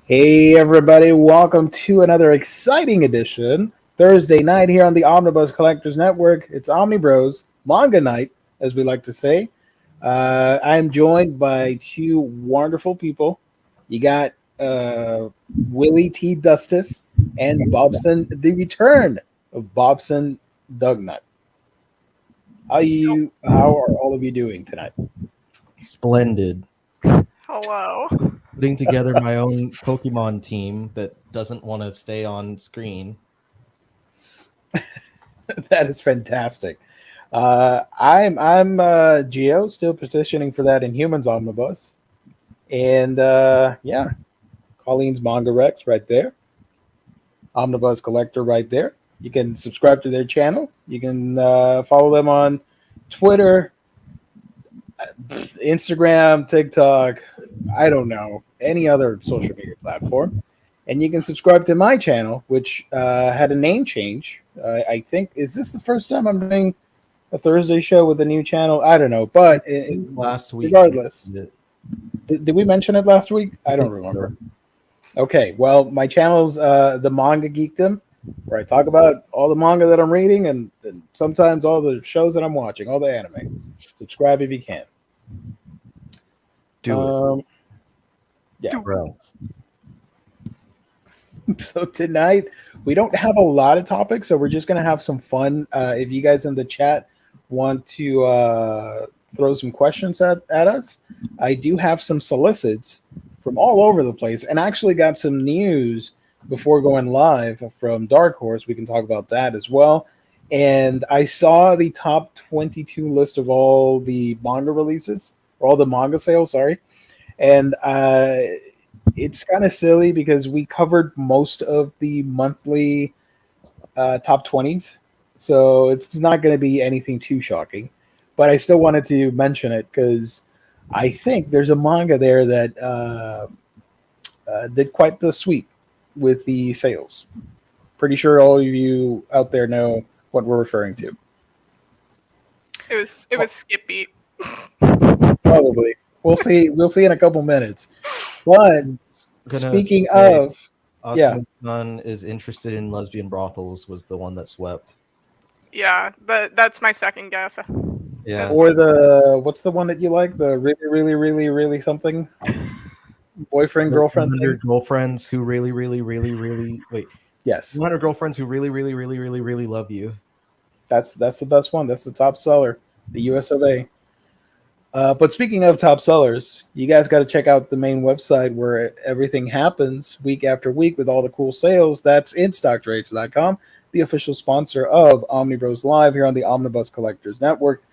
Hey everybody, welcome to another exciting edition. Thursday night here on the Omnibus Collectors Network. It's Omnibros, Manga Night, as we like to say. I'm joined by two wonderful people. You got Willie T. Dustis and Bobson, the return of Bobson Dugnut. How are all of you doing tonight? Splendid. Hello. Putting together my own Pokemon team that doesn't want to stay on screen. That is fantastic. I'm Geo, still petitioning for that Inhumans Omnibus. And yeah, Colleen's Manga Rex right there. Omnibus Collector right there. You can subscribe to their channel. You can follow them on Twitter, Instagram, TikTok, I don't know, any other social media platform. And you can subscribe to my channel, which had a name change. I think, is this the first time I'm doing a Thursday show with a new channel? I don't know, but Last week, regardless, did we mention it last week? I don't remember. Okay, well, my channel's the Manga Geekdom, where I talk about all the manga that I'm reading and sometimes all the shows that I'm watching, all the anime. Subscribe if you can. Do it. Yeah. Or else. So tonight we don't have a lot of topics, so we're just gonna have some fun. If you guys in the chat want to throw some questions at us, I do have some solicits from all over the place, and actually got some news before going live from Dark Horse. We can talk about that as well. And I saw the top 22 list of all the manga releases, or all the manga sales, sorry. And it's kind of silly because we covered most of the monthly top 20s. So it's not going to be anything too shocking. But I still wanted to mention it because I think there's a manga there that did quite the sweep with the sales. Pretty sure all of you out there know what we're referring to. It was Skippy. Probably. We'll see. We'll see in a couple minutes. But speaking of, Osman is interested in lesbian brothels was the one that swept. Yeah, that's my second guess. Yeah. Or the what's the one that you like? The really something boyfriend girlfriend thing. Girlfriends who really wait. Yes. 100 girlfriends who really love you. That's the best one. That's the top seller, the US of A. But speaking of top sellers, you guys got to check out the main website where everything happens week after week with all the cool sales. That's InStockTrades.com, the official sponsor of Omnibroslive here on the Omnibus Collectors Network,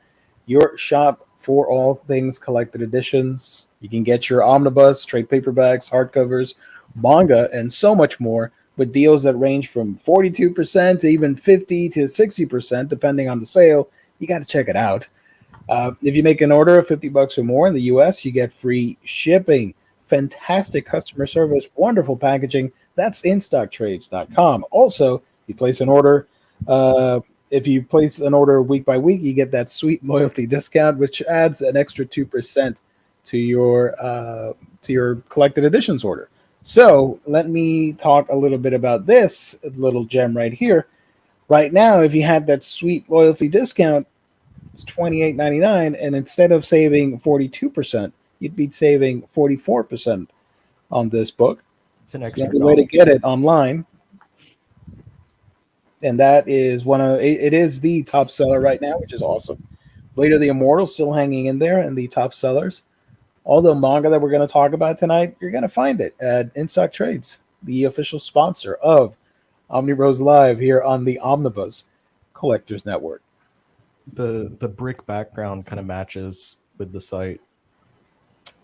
your shop for all things collected editions. You can get your Omnibus, trade paperbacks, hardcovers, manga, and so much more with deals that range from 42% to even 50 to 60%, depending on the sale. You got to check it out. If you make an order of $50 or more in the US, you get free shipping. Fantastic customer service, wonderful packaging. That's InStockTrades.com. Also, you place an order. If you place an order week by week, you get that sweet loyalty discount, which adds an extra 2% to your collected editions order. So let me talk a little bit about this little gem right here. Right now, if you had that sweet loyalty discount, it's $28.99, and instead of saving 42%, you'd be saving 44% on this book. It's an extra way to get it online, and that is it is the top seller right now, which is awesome. Blade of the Immortal still hanging in there, and the top sellers. All the manga that we're going to talk about tonight, you're going to find it at InStock Trades, the official sponsor of Omnibroslive here on the Omnibus Collectors Network. The brick background kind of matches with the site.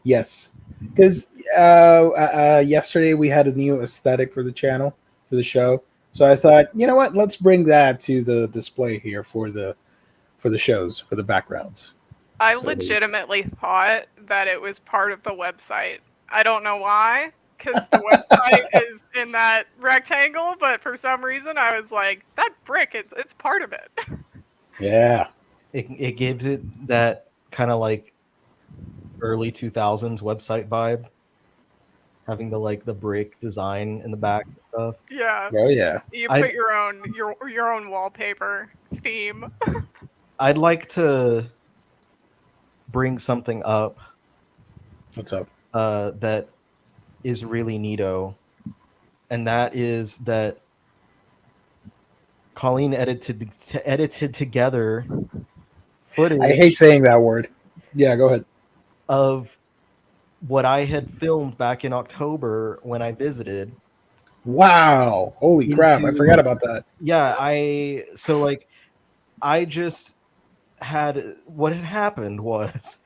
Yes, because yesterday we had a new aesthetic for the channel, for the show. So I thought, you know what, let's bring that to the display here for the shows, for the backgrounds. I legitimately thought that it was part of the website. I don't know why, because the website is in that rectangle, but for some reason I was like, that brick, it's part of it. Yeah. It gives it that kind of like early 2000s website vibe. having the brick design in the back and stuff. Yeah. Oh yeah. You I'd- put your own wallpaper theme. I'd like to bring something up What's up? that is really neato, and that is that Colleen edited together footage I hate saying that word. Yeah, go ahead. of what I had filmed back in October when I visited. Wow. Holy crap. I forgot Into about that. yeah, I just had what had happened was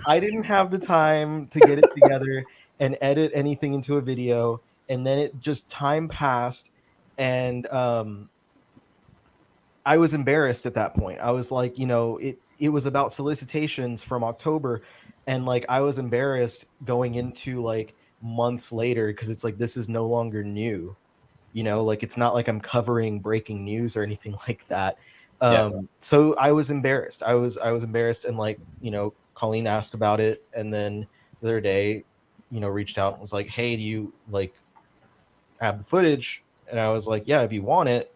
I didn't have the time to get it together and edit anything into a video, and then it just time passed, and I was embarrassed at that point. I was like, it was about solicitations from October, and like I was embarrassed going into like months later because it's like this is no longer new. Like it's not like I'm covering breaking news or anything like that. Yeah. So I was embarrassed. I was embarrassed, and like, Colleen asked about it, and then the other day, reached out and was like, "Hey, do you like have the footage?" And I was like, "Yeah, if you want it,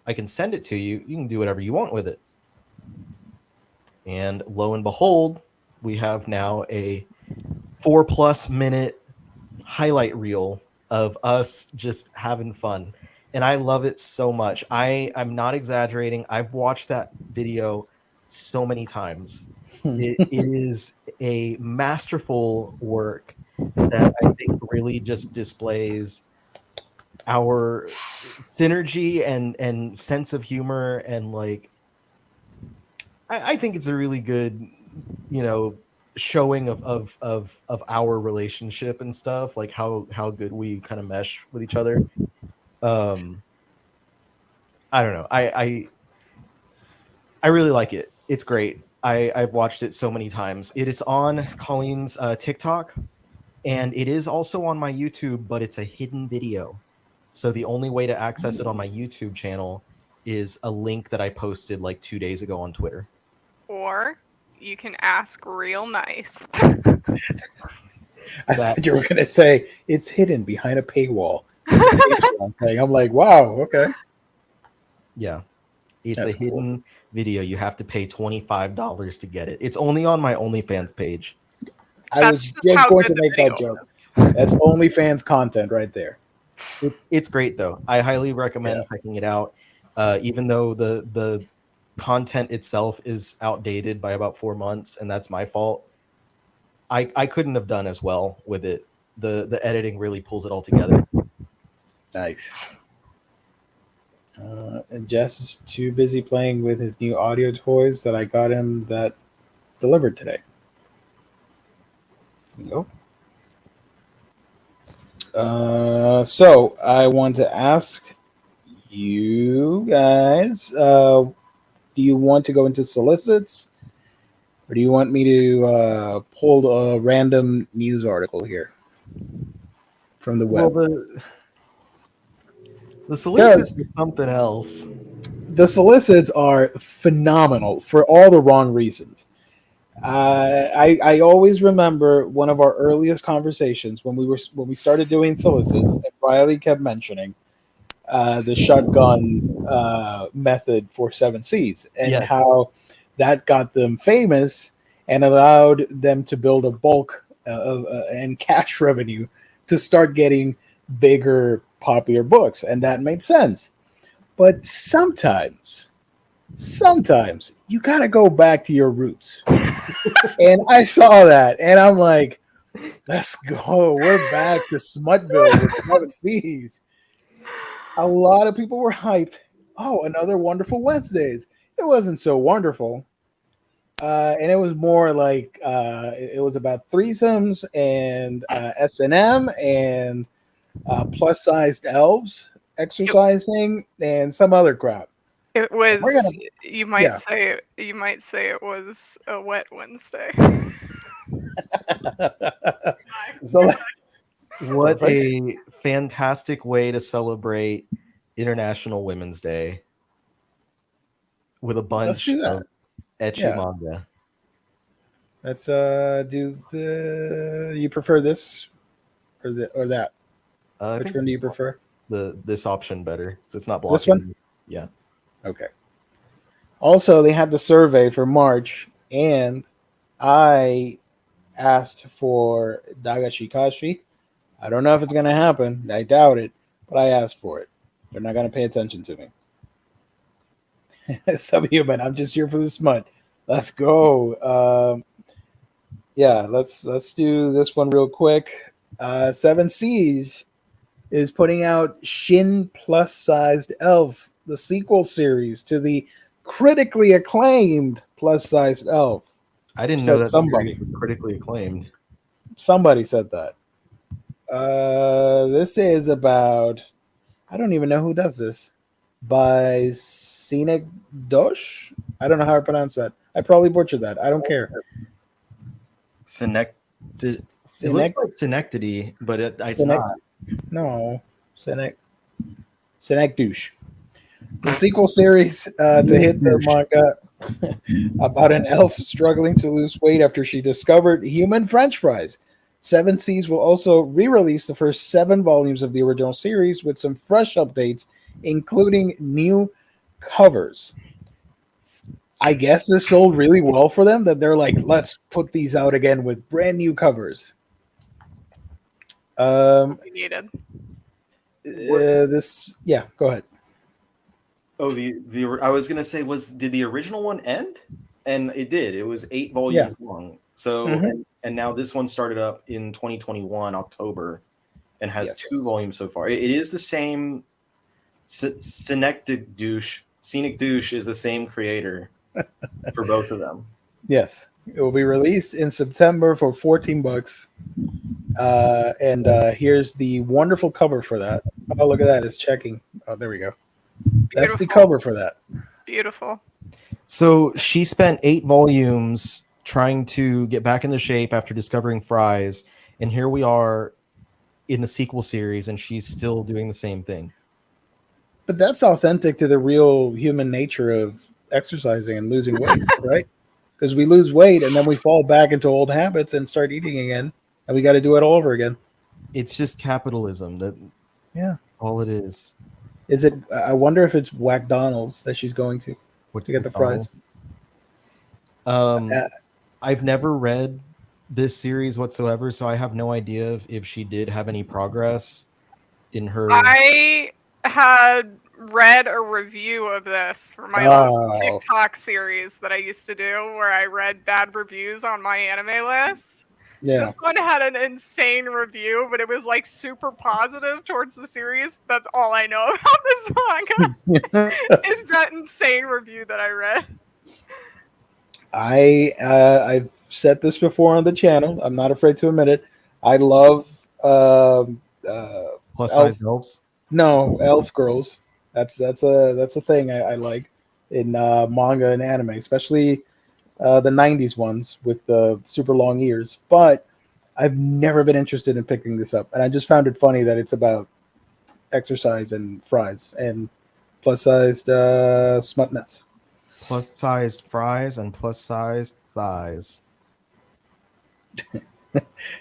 I can send it to you. You can do whatever you want with it." And lo and behold, we have now a 4+ minute highlight reel of us just having fun. And I love it so much. I'm not exaggerating. I've watched that video so many times. It is a masterful work that I think really just displays our synergy and sense of humor, and like I think it's a really good, showing of our relationship and stuff, like how good we kind of mesh with each other. um I don't know, I really like it. It's great. I've watched it so many times. It is on Colleen's TikTok, and it is also on my YouTube, but it's a hidden video. So the only way to access it on my YouTube channel is a link that I posted like 2 days ago on Twitter. Or you can ask real nice. I That- thought you were going to say it's hidden behind a paywall. It's a Patreon thing. I'm like, wow, okay. Yeah. It's That's a cool. hidden video. You have to pay $25 to get it. It's only on my OnlyFans page. I That's was just just how going good to the make that video joke. is. That's OnlyFans content right there. It's great though. I highly recommend checking it out. Even though the content itself is outdated by about 4 months, and that's my fault. I couldn't have done as well with it. The editing really pulls it all together. Nice. And Jess is too busy playing with his new audio toys that I got him that delivered today. There you go. So I want to ask you guys, do you want to go into solicits, or do you want me to pull a random news article here from the Well, web? the solicits is something else. The solicits are phenomenal for all the wrong reasons. I always remember one of our earliest conversations when we started doing solicits, and Riley kept mentioning the shotgun method for 7Cs, and how that got them famous and allowed them to build a bulk and cash revenue to start getting bigger, popular books, and that made sense. But sometimes you gotta go back to your roots. And I saw that, and I'm like, let's go. We're back to Smutville with 7Cs. A lot of people were hyped. Oh, another wonderful Wednesdays. It wasn't so wonderful. And it was more like it was about threesomes and S&M and plus-sized elves exercising and some other crap. It was. We're gonna- You might yeah. say. You might say it was a wet Wednesday. So What Perfect. a fantastic way to celebrate International Women's Day with a let's bunch do that. of ecchi Yeah. manga. Let's do the. You prefer this or that? I Which think one do you prefer? this option better, so it's not This blocking. one? Yeah. Okay. Also, they had the survey for March, and I asked for Dagashikashi. I don't know if it's going to happen. I doubt it, but I asked for it. They're not going to pay attention to me. Subhuman, I'm just here for the smut. Let's go. Yeah, let's do this one real quick. Seven Seas is putting out Shin Plus Sized Elf, the sequel series to the critically acclaimed Plus Sized Elf. I didn't know Said that somebody. series was critically acclaimed. Somebody said that. This is about, I don't even know who does this. By Scenic Dosh? I don't know how I pronounce that. I probably butchered that. I don't care. It looks like Synecdoche, but it's not. No. Scenic Douche. The sequel series to hit the manga about an elf struggling to lose weight after she discovered human French fries. Seven Seas will also re-release the first 7 volumes of the original series with some fresh updates, including new covers. I guess this sold really well for them that they're like, let's put these out again with brand new covers. We needed. Go ahead. Oh, I was gonna say, did the original one end? And it did. It was 8 volumes long. So and now this one started up in 2021 October, and has 2 volumes so far. It is the same. Scenic Douche is the same creator for both of them. Yes, it will be released in September for $14. And here's the wonderful cover for that. Oh, look at that! It's checking. Oh, there we go. That's Beautiful. the cover for that. Beautiful. So she spent 8 volumes trying to get back into shape after discovering fries, and here we are in the sequel series, and she's still doing the same thing. But that's authentic to the real human nature of exercising and losing weight, right? Because we lose weight and then we fall back into old habits and start eating again, and we got to do it all over again. It's just capitalism. That's all it is. Is it? I wonder if it's Whackdonald's that she's going to get the fries. I've never read this series whatsoever, so I have no idea if she did have any progress in her. I had read a review of this for my little TikTok series that I used to do, where I read bad reviews on my anime list. Yeah. This one had an insane review, but it was like super positive towards the series. That's all I know about this manga. Is that insane review that I read. I've said this before on the channel. I'm not afraid to admit it. I love plus size elves. No, elf girls. That's a thing I like in manga and anime, especially the 90s ones with the super long ears. But I've never been interested in picking this up, and I just found it funny that it's about exercise and fries and plus-sized smutness. Plus-sized fries and plus-sized thighs.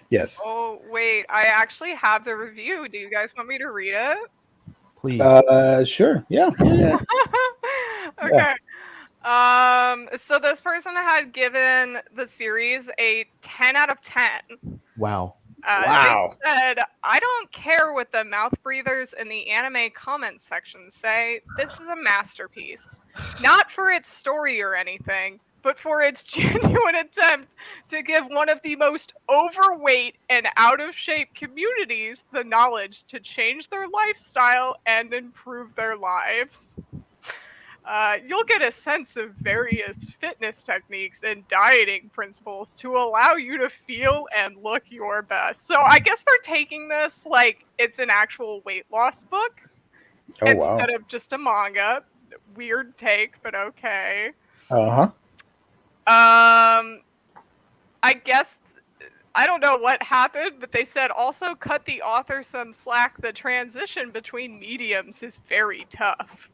Yes. Oh, wait. I actually have the review. Do you guys want me to read it? Please. Sure. Yeah. Okay. So this person had given the series a 10 out of 10. Wow. Wow. They said, I don't care what the mouth breathers in the anime comments section say. This is a masterpiece. Not for its story or anything, but for its genuine attempt to give one of the most overweight and out of shape communities the knowledge to change their lifestyle and improve their lives. You'll get a sense of various fitness techniques and dieting principles to allow you to feel and look your best. So I guess they're taking this like it's an actual weight loss book instead of just a manga. Weird take, but okay. I guess I don't know what happened, but they said also cut the author some slack. The transition between mediums is very tough.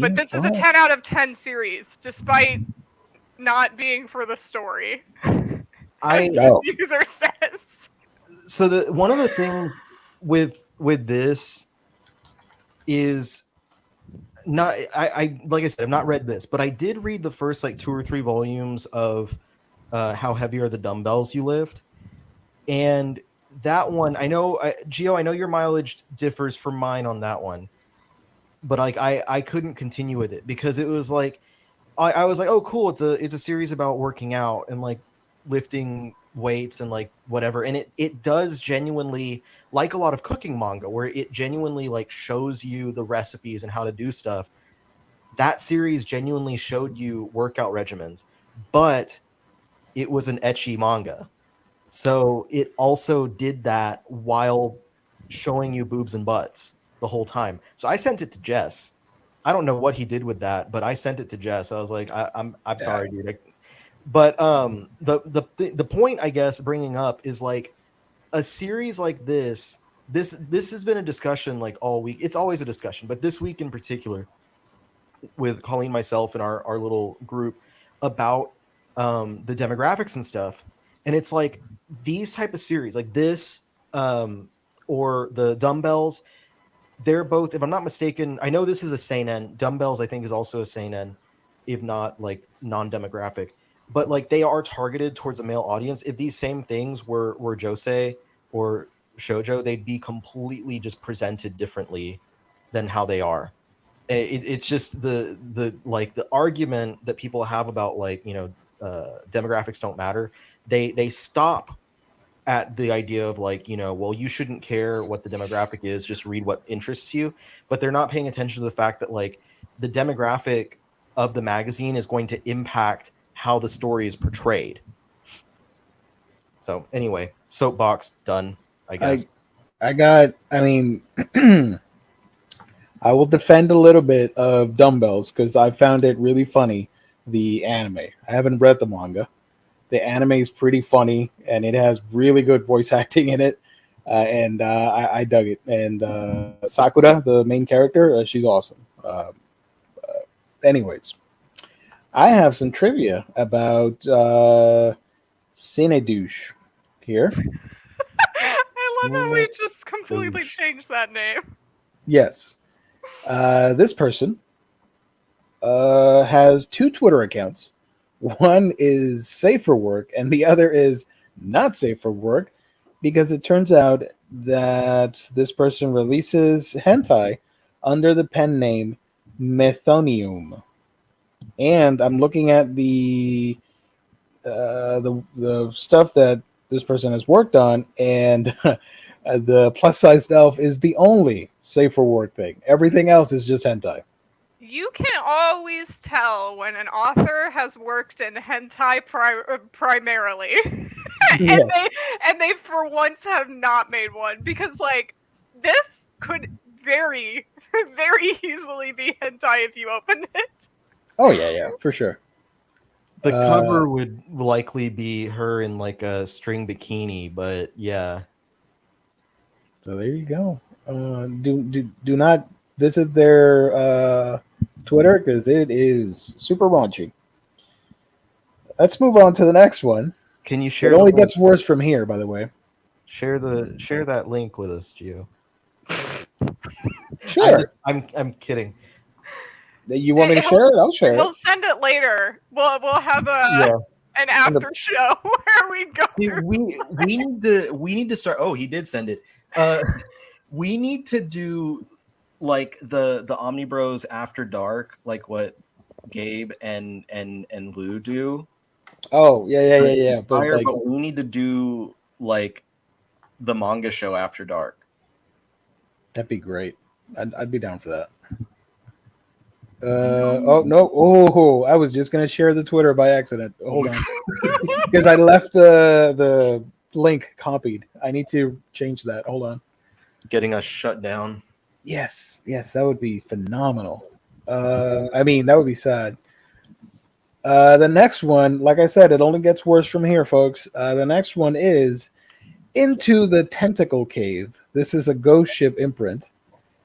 But this is a 10 out of 10 series, despite not being for the story. I the user says. So the one of the things with this is not I like I said, I've not read this, but I did read the first like 2 or 3 volumes of How Heavy Are the Dumbbells You Lift. And that one, I know, Gio, I know your mileage differs from mine on that one, but like I couldn't continue with it because it was like I was like, oh cool, it's a series about working out and like lifting weights and like whatever, and it does genuinely, like a lot of cooking manga where it genuinely like shows you the recipes and how to do stuff. That series genuinely showed you workout regimens, but it was an ecchi manga. So it also did that while showing you boobs and butts the whole time. So I sent it to Jess. I don't know what he did with that, but I sent it to Jess. I was like, I'm sorry, dude. But the point, I guess, bringing up is like a series like this. This has been a discussion like all week. It's always a discussion, but this week in particular, with Colleen, myself, and our little group about the demographics and stuff. And it's like these type of series like this or the Dumbbells, they're both, if I'm not mistaken, I know this is a seinen. Dumbbells, I think, is also a seinen, if not like non-demographic. But like they are targeted towards a male audience. If these same things were josei or shoujo, they'd be completely just presented differently than how they are. And it's just the like the argument that people have about like, you know, demographics don't matter. They stop at the idea of like, you know, well, you shouldn't care what the demographic is, just read what interests you. But they're not paying attention to the fact that like the demographic of the magazine is going to impact how the story is portrayed. So anyway, soapbox done, I guess. I mean, I will defend a little bit of Dumbbells because I found it really funny, the anime. I haven't read the manga. The anime is pretty funny, and it has really good voice acting in it, and I dug it. And Sakura, the main character, she's awesome. Anyways, I have some trivia about Cinedouche here. I love how we just completely changed that name. Yes. This person has 2 Twitter accounts. One is safe for work, and the other is not safe for work, because it turns out that this person releases hentai under the pen name Methonium. And I'm looking at the stuff that this person has worked on, and the plus sized elf is the only safe for work thing. Everything else is just hentai. You can always tell when an author has worked in hentai primarily, Yes. and they for once have not made one, because like this could very very easily be hentai if you opened it. Oh yeah, for sure. The cover would likely be her in like a string bikini, but yeah. So there you go. Do not visit their Twitter because it is super raunchy. Let's move on to the next one. Can you share? It only gets worse from here, by the way. Share that link with us, Gio. Sure. I'm kidding. You want me to share it? I'll share it. He'll send it later. We'll have an after show where we go. See, we need to start. Oh, he did send it. We need to do like the Omnibros After Dark, like what Gabe and Lou do. Oh yeah. But we need to do like the manga show After Dark. That'd be great. I'd be down for that. Oh no! Oh, I was just gonna share the Twitter by accident. Hold on, because I left the link copied. I need to change that. Hold on. Getting us shut down. Yes, that would be phenomenal. I mean, that would be sad. The next one, like I said, it only gets worse from here, folks. The next one is Into the Tentacle Cave. This is a Ghost Ship imprint,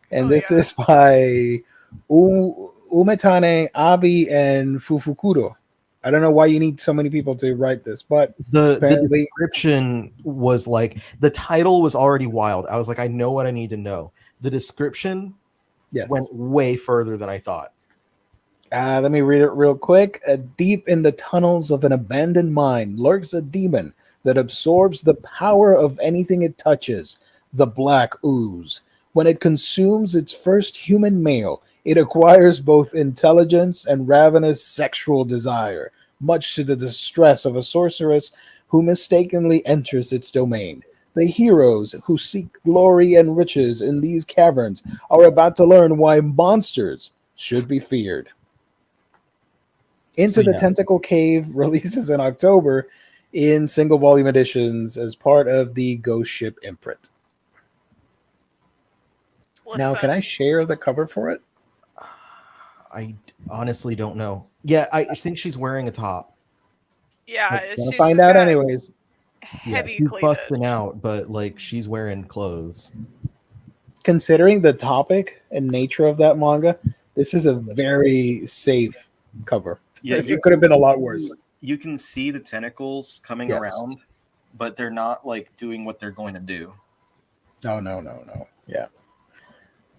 and this is by Umetane, Abi, and Fufukuro. I don't know why you need so many people to write this, but The apparently, description was like, the title was already wild. I was like, I know what I need to know. The description yes. went way further than I thought. Let me read it real quick. Deep in the tunnels of an abandoned mine lurks a demon that absorbs the power of anything it touches, the black ooze. When it consumes its first human male, it acquires both intelligence and ravenous sexual desire, much to the distress of a sorceress who mistakenly enters its domain. The heroes who seek glory and riches in these caverns are about to learn why monsters should be feared. So Into the yeah, Tentacle Cave releases in October in single volume editions as part of the Ghost Ship imprint. Now, can I Listen, share the cover for it? I honestly don't know. Yeah, I think she's wearing a top. yeah, Gonna she's find just out got anyways. Yeah, heavy she's cleavage. busting out, but like she's wearing clothes. Considering the topic and nature of that manga, this is a very safe cover. Yeah, It could have been a lot worse. You can see the tentacles coming Yes. around, but they're not like doing what they're going to do. No. Yeah.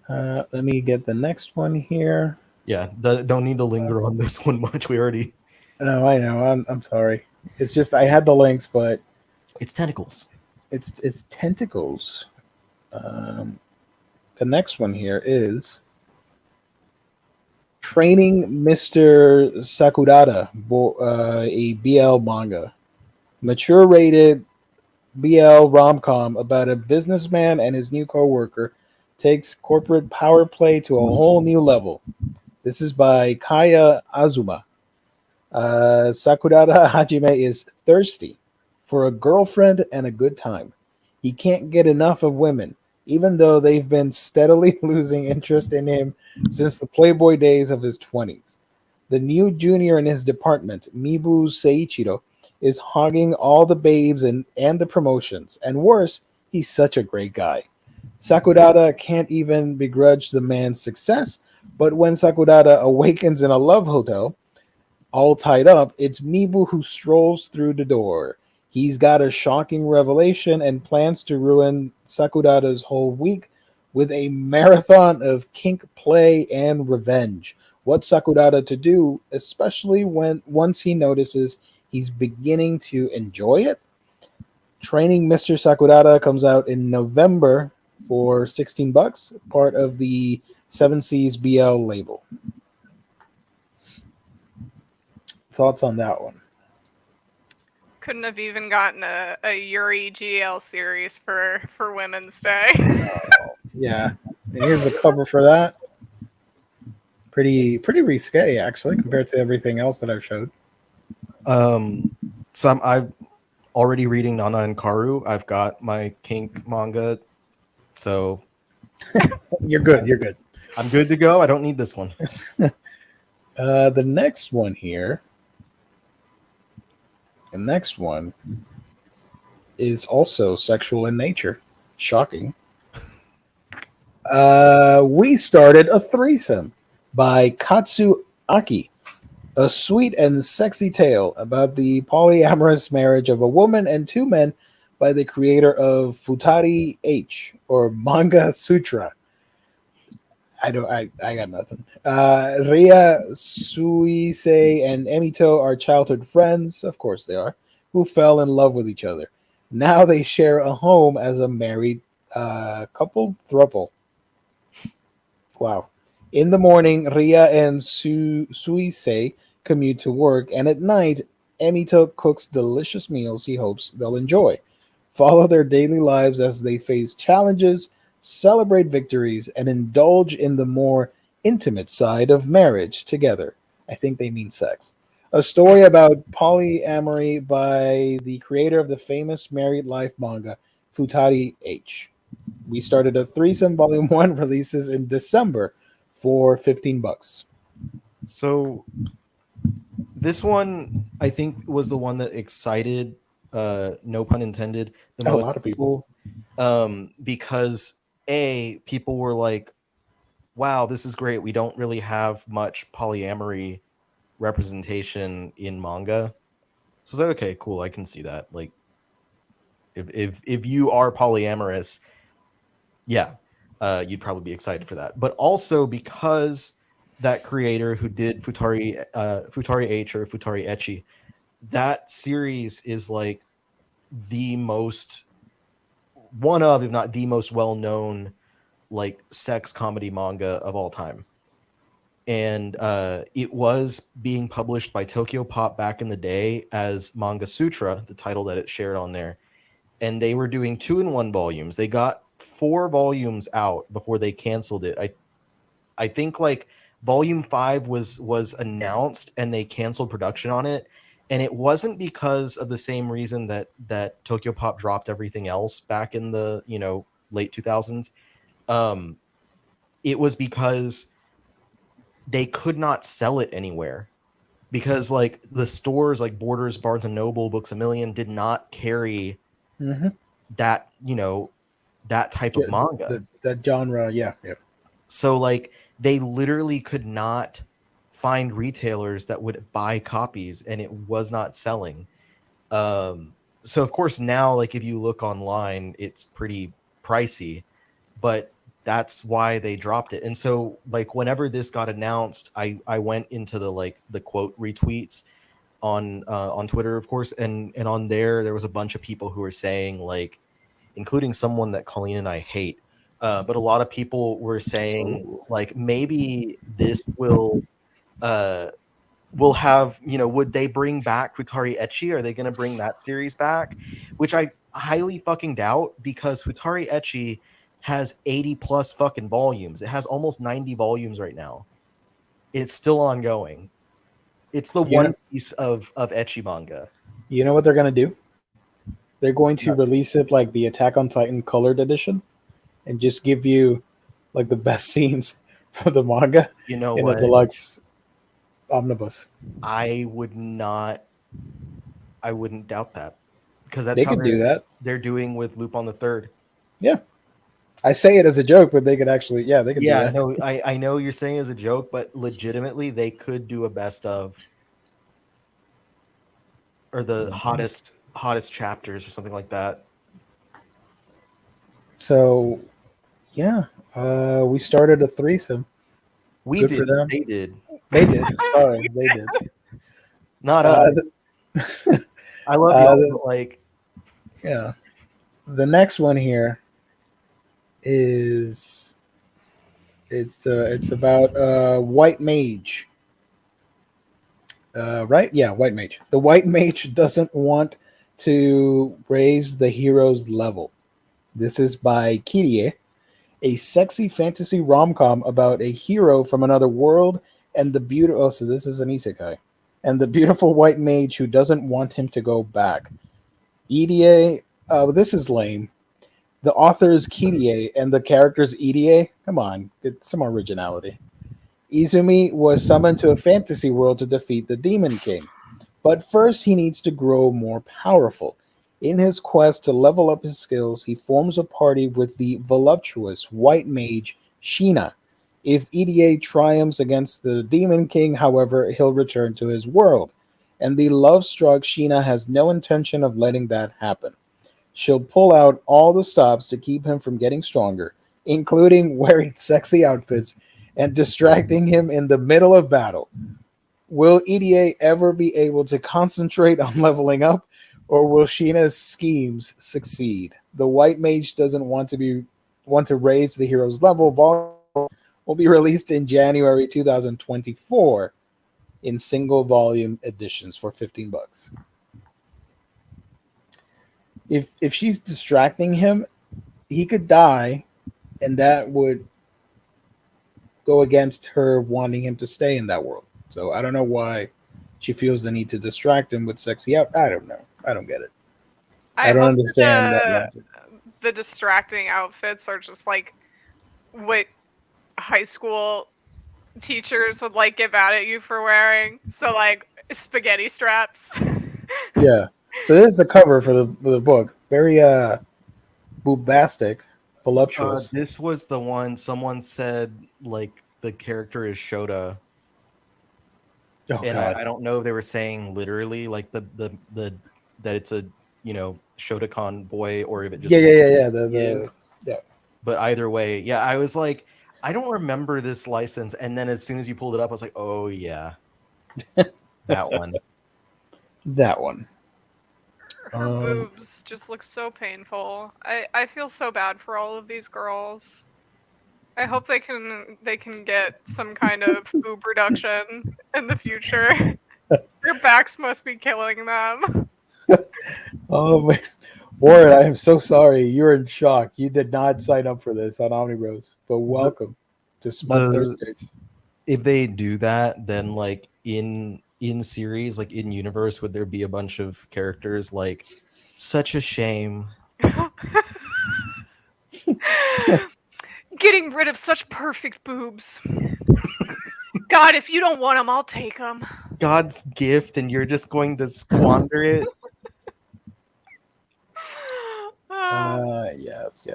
Let me get the next one here. Yeah, don't need to linger on this one much. We already, No, I know. I'm sorry. It's just I had the links, but it's tentacles. it's tentacles. The next one here is Training Mr. Sakurada, a BL manga. Mature rated BL rom com about a businessman and his new coworker takes corporate power play to a whole new level. This is by Kaya Azuma. Sakurada Hajime is thirsty for a girlfriend and a good time. He can't get enough of women, even though they've been steadily losing interest in him since the Playboy days of his 20s. The new junior in his department, Mibu Seiichiro, is hogging all the babes and the promotions. And worse, he's such a great guy. Sakurada can't even begrudge the man's success, but when Sakurada awakens in a love hotel, all tied up, it's Mibu who strolls through the door. He's got a shocking revelation and plans to ruin Sakurada's whole week with a marathon of kink play and revenge. What's Sakurada to do, especially when once he notices he's beginning to enjoy it? Training Mr. Sakurada comes out in November for $16, part of the Seven Seas BL label. Thoughts on that one? Couldn't have even gotten a Yuri GL series for Women's Day. Yeah, and here's the cover for that. Pretty risque actually compared to everything else that I've showed. So I'm already reading Nana and Karu. I've got my kink manga, so You're good. You're good. I'm good to go. I don't need this one. The next one here. The next one is also sexual in nature. Shocking. We started a threesome by Katsu Aki, a sweet and sexy tale about the polyamorous marriage of a woman and two men by the creator of Futari H or Manga Sutra. I got nothing. Ria Suisei and Emito are childhood friends, of course they are, who fell in love with each other. Now they share a home as a married couple throuple. Wow. In the morning, Ria and Suisei commute to work, and at night, Emito cooks delicious meals he hopes they'll enjoy. Follow their daily lives as they face challenges, celebrate victories, and indulge in the more intimate side of marriage together. I think they mean sex. A story about polyamory by the creator of the famous married life manga, Futari H. We started a threesome volume 1 releases in December for $15. So this one, I think, was the one that excited, no pun intended, the A most lot of people. because people were like, wow, this is great. We don't really have much polyamory representation in manga. So it's like, okay, cool, I can see that. Like, if you are polyamorous, yeah, you'd probably be excited for that. But also because that creator who did Futari H or Futari Ecchi, that series is like the most, one of, if not the most well-known, like sex comedy manga of all time. And it was being published by Tokyo Pop back in the day as Manga Sutra, the title that it shared on there. And they were doing 2-in-1 volumes. They got 4 volumes out before they canceled it. I think like volume 5 was announced and they canceled production on it. And it wasn't because of the same reason that Tokyo Pop dropped everything else back in the, late 2000s. It was because they could not sell it anywhere, because like the stores like Borders, Barnes and Noble, Books a Million did not carry that, that type of manga. That genre, yeah. So like they literally could not find retailers that would buy copies, and it was not selling. So of course now, like if you look online, it's pretty pricey, but that's why they dropped it. And so like whenever this got announced, I went into the quote retweets on Twitter, of course, and on there was a bunch of people who were saying, like, including someone that Colleen and I hate, but a lot of people were saying like maybe this will have, would they bring back Futari Ecchi? Are they going to bring that series back? Which I highly fucking doubt, because Futari Ecchi has 80 plus fucking volumes. It has almost 90 volumes right now. It's still ongoing. It's the One Piece of Ecchi manga. You know what they're going to do? They're going to release it like the Attack on Titan colored edition and just give you like the best scenes from the manga in a deluxe omnibus. I wouldn't doubt that, because that's they how could do that. They're doing with Lupin the Third. Yeah. I say it as a joke, but they could actually, they could do that. No, I know you're saying it as a joke, but legitimately they could do a best of, or the hottest chapters or something like that. So, we started a threesome. We Good did. for them. They did. Sorry, they did. Not us. I love you. Like, yeah. The next one here is it's about White Mage. Right? Yeah, White Mage. The White Mage doesn't want to raise the hero's level. This is by Kirie, a sexy fantasy rom-com about a hero from another world and the beautiful. Oh, so this is an isekai, and the beautiful white mage who doesn't want him to go back. EDA. This is lame. The author is Kirie, and the character is EDA. Come on, get some originality. Izumi was summoned to a fantasy world to defeat the Demon King, but first he needs to grow more powerful. In his quest to level up his skills, he forms a party with the voluptuous white mage Sheena. If EDA triumphs against the Demon King, however, he'll return to his world, and the love-struck Sheena has no intention of letting that happen. She'll pull out all the stops to keep him from getting stronger, including wearing sexy outfits and distracting him in the middle of battle. Will EDA ever be able to concentrate on leveling up, or will Sheena's schemes succeed? The White Mage doesn't want to raise the hero's level. Volume will be released in January 2024 in single volume editions for $15. If she's distracting him, he could die, and that would go against her wanting him to stay in that world. So I don't know why she feels the need to distract him with sexy out. I don't know. I don't get it. I don't understand that. The distracting outfits are just like what high school teachers would like get mad at you for wearing. So like spaghetti straps. Yeah. So this is the cover for the book. Very bombastic, voluptuous. This was the one someone said like the character is Shota. Oh And God. I don't know if they were saying literally like the that it's a Shotokan boy or if it just Yeah. is. Yeah. But either way, yeah, I was like, I don't remember this license. And then as soon as you pulled it up, I was like, oh yeah, that one. That one. Her boobs just look so painful. I feel so bad for all of these girls. I hope they can get some kind of boob reduction in the future. Their backs must be killing them. Oh man. Warren, I am so sorry. You're in shock. You did not sign up for this on Omnibros, but welcome to Smut the- Thursdays. If they do that, then like in series, like in universe, would there be a bunch of characters like such a shame? Getting rid of such perfect boobs. God, if you don't want them, I'll take them. God's gift, and you're just going to squander it. Yes.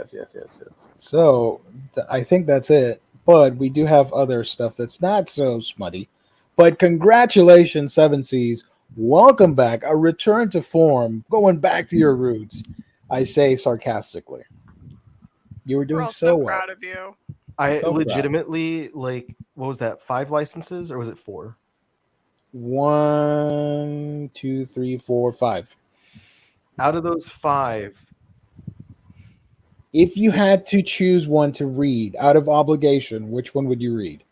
So I think that's it. But we do have other stuff that's not so smutty. But congratulations, Seven Seas. Welcome back. A return to form, going back to your roots. I say sarcastically. You were We're doing all so so well. proud of you. I So proud. legitimately like, what was that? 5 licenses or was it 4? 1, 2, 3, 4, 5. Out of those 5, If you had to choose one to read out of obligation, which one would you read?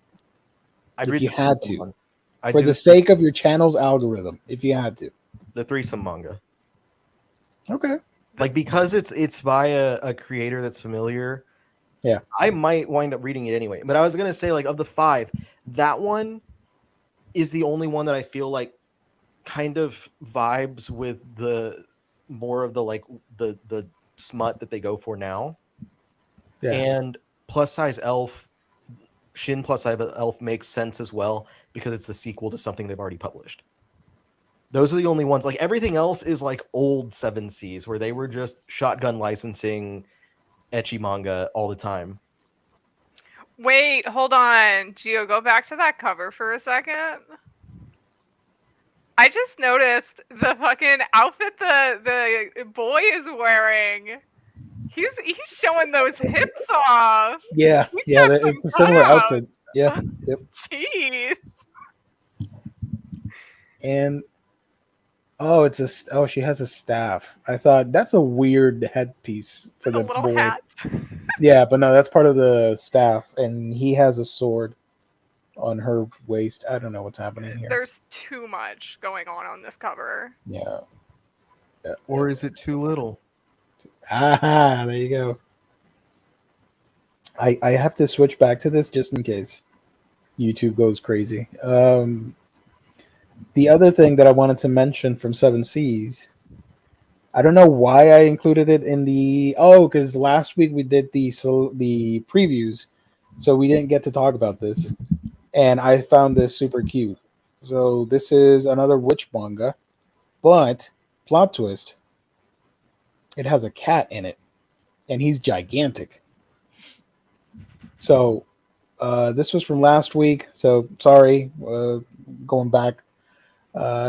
I'd If read you the had threesome to. one. I'd For do the sake of your channel's algorithm, if you had to. the threesome manga. Okay. Like, because it's by a creator that's familiar. Yeah. I might wind up reading it anyway. But I was gonna say, like, of the 5, that one is the only one that I feel like kind of vibes with the more of the like the smut that they go for now. Yeah. And plus size elf, Shin plus size elf makes sense as well because it's the sequel to something they've already published. Those are the only ones. Like everything else is like old 7 Cs where they were just shotgun licensing ecchi manga all the time. Wait, hold on. Gio, go back to that cover for a second. I just noticed the fucking outfit the boy is wearing. He's showing those hips off. Yeah. He's Yeah. got some It's a similar cutouts. outfit. Yeah. Yep. Jeez. And she has a staff. I thought that's a weird headpiece for A the little boy. hat. Yeah, but no, that's part of the staff, and he has a sword on her waist. I don't know what's happening here. There's too much going on this cover. Yeah. Or is it too little? There you go. I have to switch back to this just in case YouTube goes crazy. The other thing that I wanted to mention from Seven Seas, I don't know why I included it in because last week we did the previews, so we didn't get to talk about this, and I found this super cute. So this is another witch manga, but plot twist, it has a cat in it, and he's gigantic. So this was from last week, so sorry, going back.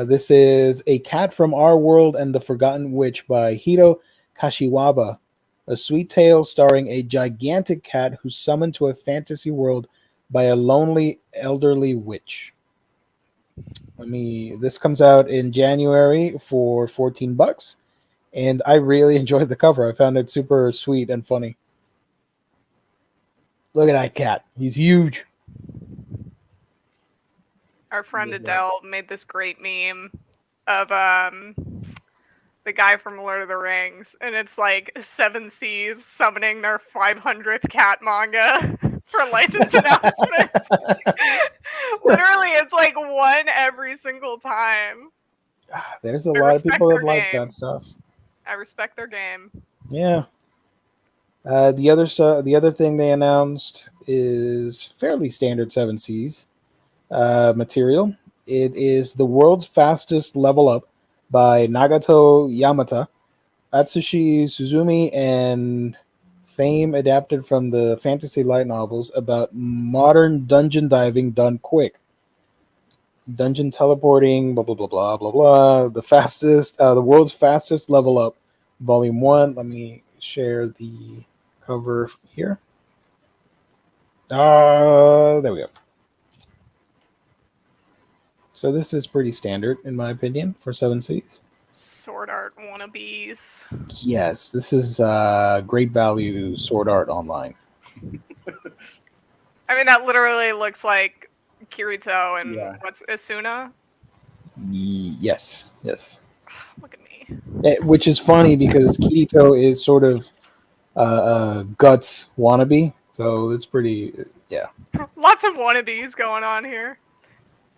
This is A Cat from Our World and the Forgotten Witch by Hiro Kashiwaba, a sweet tale starring a gigantic cat who's summoned to a fantasy world by a lonely elderly witch. This comes out in January for $14, and I really enjoyed the cover. I found it super sweet and funny. Look at that cat. He's huge. Our friend Adele made this great meme of the guy from Lord of the Rings, and it's like 7 Cs summoning their 500th cat manga for license announcement. Literally, it's like one every single time. There's a lot of people that like that stuff. I respect their game. Yeah. The other thing they announced is fairly standard 7 Cs material. It is The World's Fastest Level Up by Nagato Yamata, Atsushi Suzumi, and Fame, adapted from the fantasy light novels about modern dungeon diving done quick. dungeon teleporting, blah blah blah blah blah blah. The world's fastest level up, volume 1. Let me share the cover here. There we go. So this is pretty standard, in my opinion, for 7 Seas. Sword art wannabes. Yes, this is great value sword art online. I mean, that literally looks like Kirito and Yeah. what's Asuna? Yes. Look at me. Which is funny because Kirito is sort of Guts wannabe, so it's pretty. Yeah. Lots of wannabes going on here.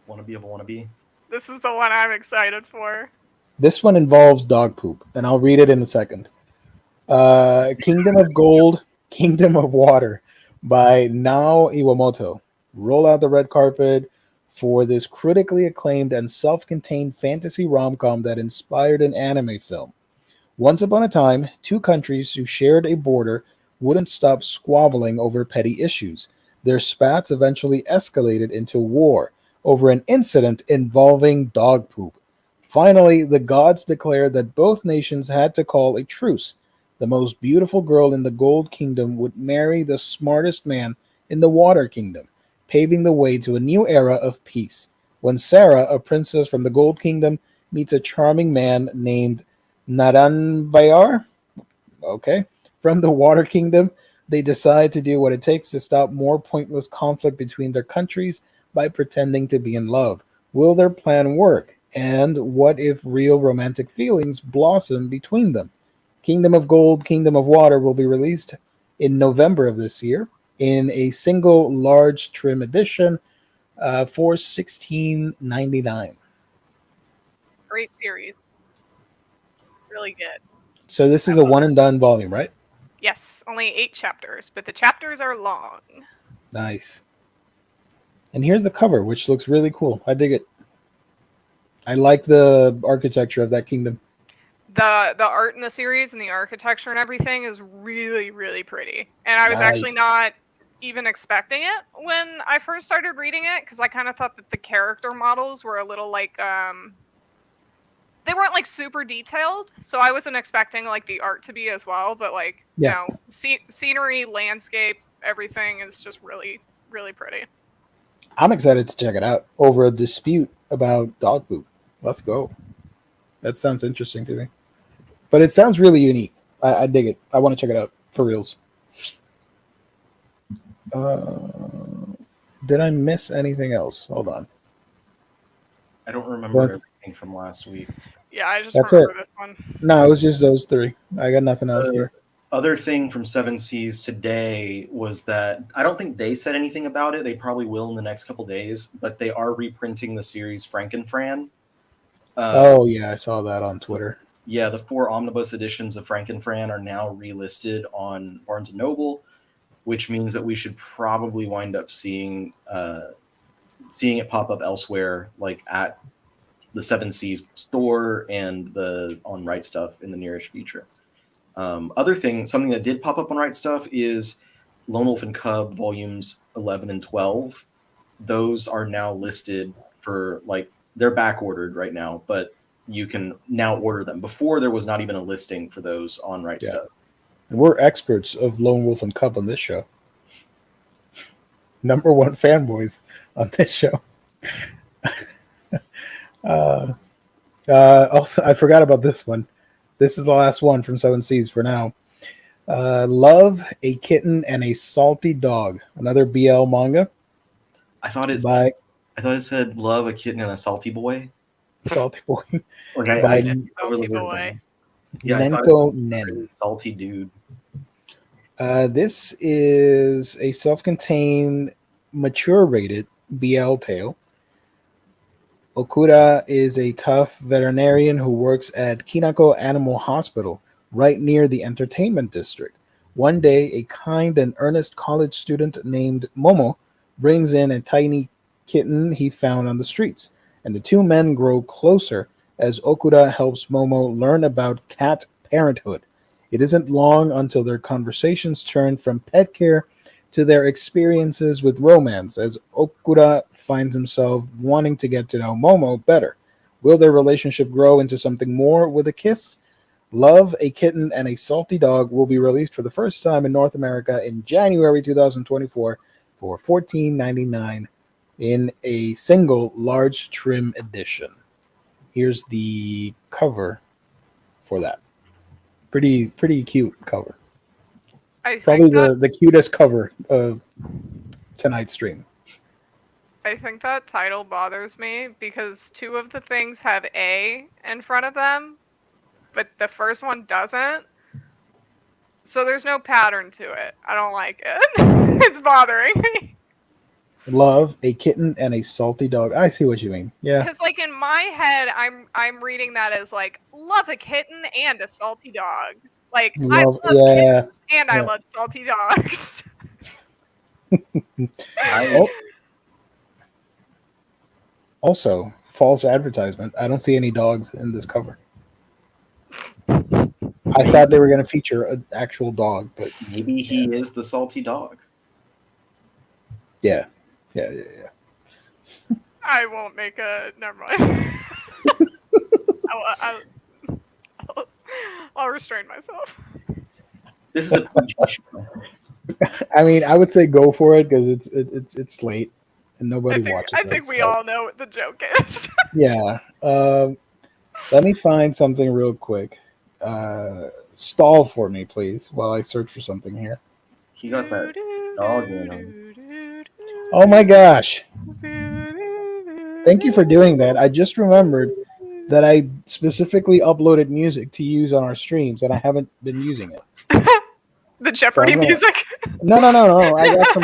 Wannabe of a wannabe. This is the one I'm excited for. This one involves dog poop, and I'll read it in a second. Kingdom of Gold, Kingdom of Water by Nao Iwamoto. Roll out the red carpet for this critically acclaimed and self-contained fantasy rom-com that inspired an anime film. Once upon a time, 2 countries who shared a border wouldn't stop squabbling over petty issues. Their spats eventually escalated into war over an incident involving dog poop. Finally, the gods declared that both nations had to call a truce. The most beautiful girl in the Gold Kingdom would marry the smartest man in the Water Kingdom, paving the way to a new era of peace. When Sarah, a princess from the Gold Kingdom, meets a charming man named Naranbayar, from the Water Kingdom, they decide to do what it takes to stop more pointless conflict between their countries by pretending to be in love. Will their plan work? And what if real romantic feelings blossom between them? Kingdom of Gold, Kingdom of Water will be released in November of this year in a single large trim edition for $16.99. Great series. Really good. So this is a one and done volume, right? Yes, only 8 chapters, but the chapters are long. Nice. And here's the cover, which looks really cool. I dig it. I like the architecture of that kingdom. The art in the series and the architecture and everything is really, really pretty. And I was actually Nice. not even expecting it when I first started reading it, because I kind of thought that the character models were a little like they weren't like super detailed, so I wasn't expecting like the art to be as well. But like, Yeah. you know, scenery, landscape, everything is just really, really pretty. I'm excited to check it out over a dispute about dog poop. Let's go. That sounds interesting to me. But it sounds really unique. I dig it. I want to check it out for reals. Did I miss anything else? Hold on. I don't remember What? everything from last week. Yeah, I just That's remember it. this one. No, it was just those 3. I got nothing else here. Other thing from 7 Seas today was that I don't think they said anything about it. They probably will in the next couple days, but they are reprinting the series Frankenfran. Oh, yeah, I saw that on Twitter. Yeah, the 4 omnibus editions of Frankenfran are now relisted on Barnes & Noble, which means that we should probably wind up seeing it pop up elsewhere, like at the 7 Seas store and on Right Stuff in the nearest future. Something that did pop up on Right Stuff is Lone Wolf and Cub volumes 11 and 12. Those are now listed for they're back ordered right now, but you can now order them. Before there was not even a listing for those on Right Stuff. And we're experts of Lone Wolf and Cub on this show. Number 1 fanboys on this show. Also, I forgot about this one. This is the last one from 7 Seas for now. Love, a Kitten, and a Salty Dog. Another BL manga. I thought it said Love, a Kitten, and a Salty Boy. Salty Boy. Okay, By Salty Boy. Yeah, I thought it Nenko was Nen. Salty Dude. This is a self-contained, mature-rated BL tale. Okuda is a tough veterinarian who works at Kinako Animal Hospital, right near the entertainment district. One day, a kind and earnest college student named Momo brings in a tiny kitten he found on the streets, and the 2 men grow closer as Okuda helps Momo learn about cat parenthood. It isn't long until their conversations turn from pet care to their experiences with romance as Okuda finds himself wanting to get to know Momo better. Will their relationship grow into something more with a kiss? Love, a Kitten, and a Salty Dog will be released for the first time in North America in January 2024 for $14.99 in a single large trim edition. Here's the cover for that. Pretty cute cover. I Probably think that the cutest cover of tonight's stream. I think that title bothers me because two of the things have A in front of them, but the first one doesn't. So there's no pattern to it. I don't like it. It's bothering me. Love, a Kitten, and a Salty Dog. I see what you mean. Yeah. Because like in my head, I'm reading that as like love a kitten and a salty dog. Like I Love, love yeah. kittens and I yeah. love salty dogs. Oh. Also, false advertisement. I don't see any dogs in this cover. I thought they were going to feature an actual dog, but Maybe he is the salty dog. yeah. I won't make a. Never mind. I'll restrain myself. This is a PG show. I mean, I would say go for it because it's late and nobody watches. I think we all know what the joke is. Yeah. Let me find something real quick. Stall for me, please, while I search for something here. He got that dog in him. Oh my gosh! Thank you for doing that. I just remembered that I specifically uploaded music to use on our streams, and I haven't been using it. The Jeopardy music. No. I got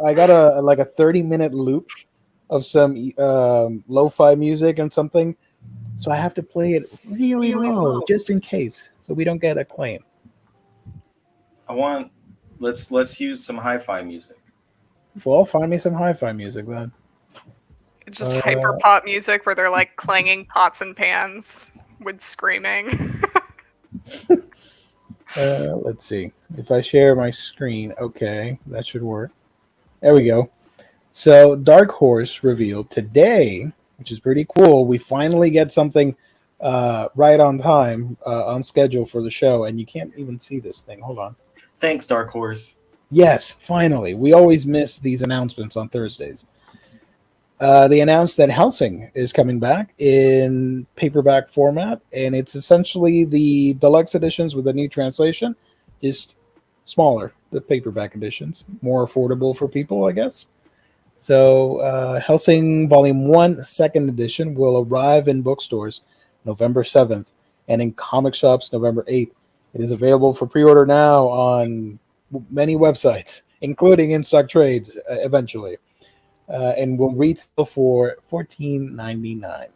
I got a 30-minute loop of some lo-fi music and something. So I have to play it really low just in case, so we don't get a claim. Let's use some hi-fi music. Well, find me some hi-fi music then. Just hyper pop music where they're like clanging pots and pans with screaming. Let's see. If I share my screen, okay, that should work. There we go. So Dark Horse revealed today, which is pretty cool. We finally get something right on time, on schedule for the show, and you can't even see this thing. Hold on. Thanks, Dark Horse. Yes, finally. We always miss these announcements on Thursdays. They announced that Helsing is coming back in paperback format, and it's essentially the deluxe editions with a new translation, just smaller, the paperback editions, more affordable for people, I guess. So Helsing Volume 1, second edition, will arrive in bookstores November 7th and in comic shops November 8th. It is available for pre-order now on many websites, including in-stock trades eventually, and will retail for $14.99.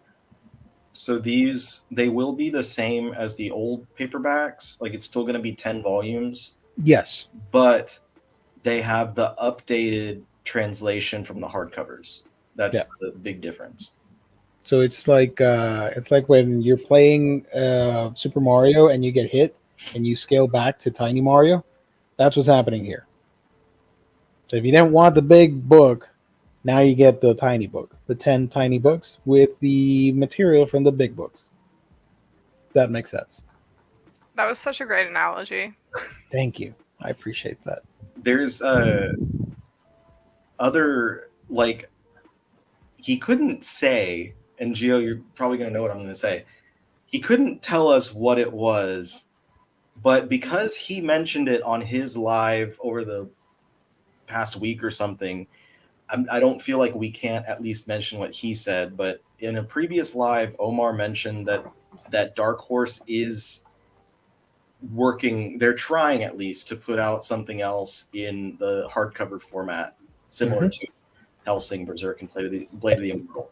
So they will be the same as the old paperbacks. Like it's still going to be 10 volumes. Yes. But they have the updated translation from the hardcovers. That's the big difference. So it's like when you're playing Super Mario and you get hit and you scale back to Tiny Mario. That's what's happening here. So if you didn't want the big book, now you get the tiny book, the 10 tiny books with the material from the big books. That makes sense. That was such a great analogy. Thank you. I appreciate that. There's other, like, he couldn't say, and Gio, you're probably going to know what I'm going to say. He couldn't tell us what it was, but because he mentioned it on his live over the past week or something, I don't feel like we can't at least mention what he said. But in a previous live, Omar mentioned that Dark Horse is working, they're trying at least to put out something else in the hardcover format, similar to Helsing, Berserk, and Blade of the Immortal.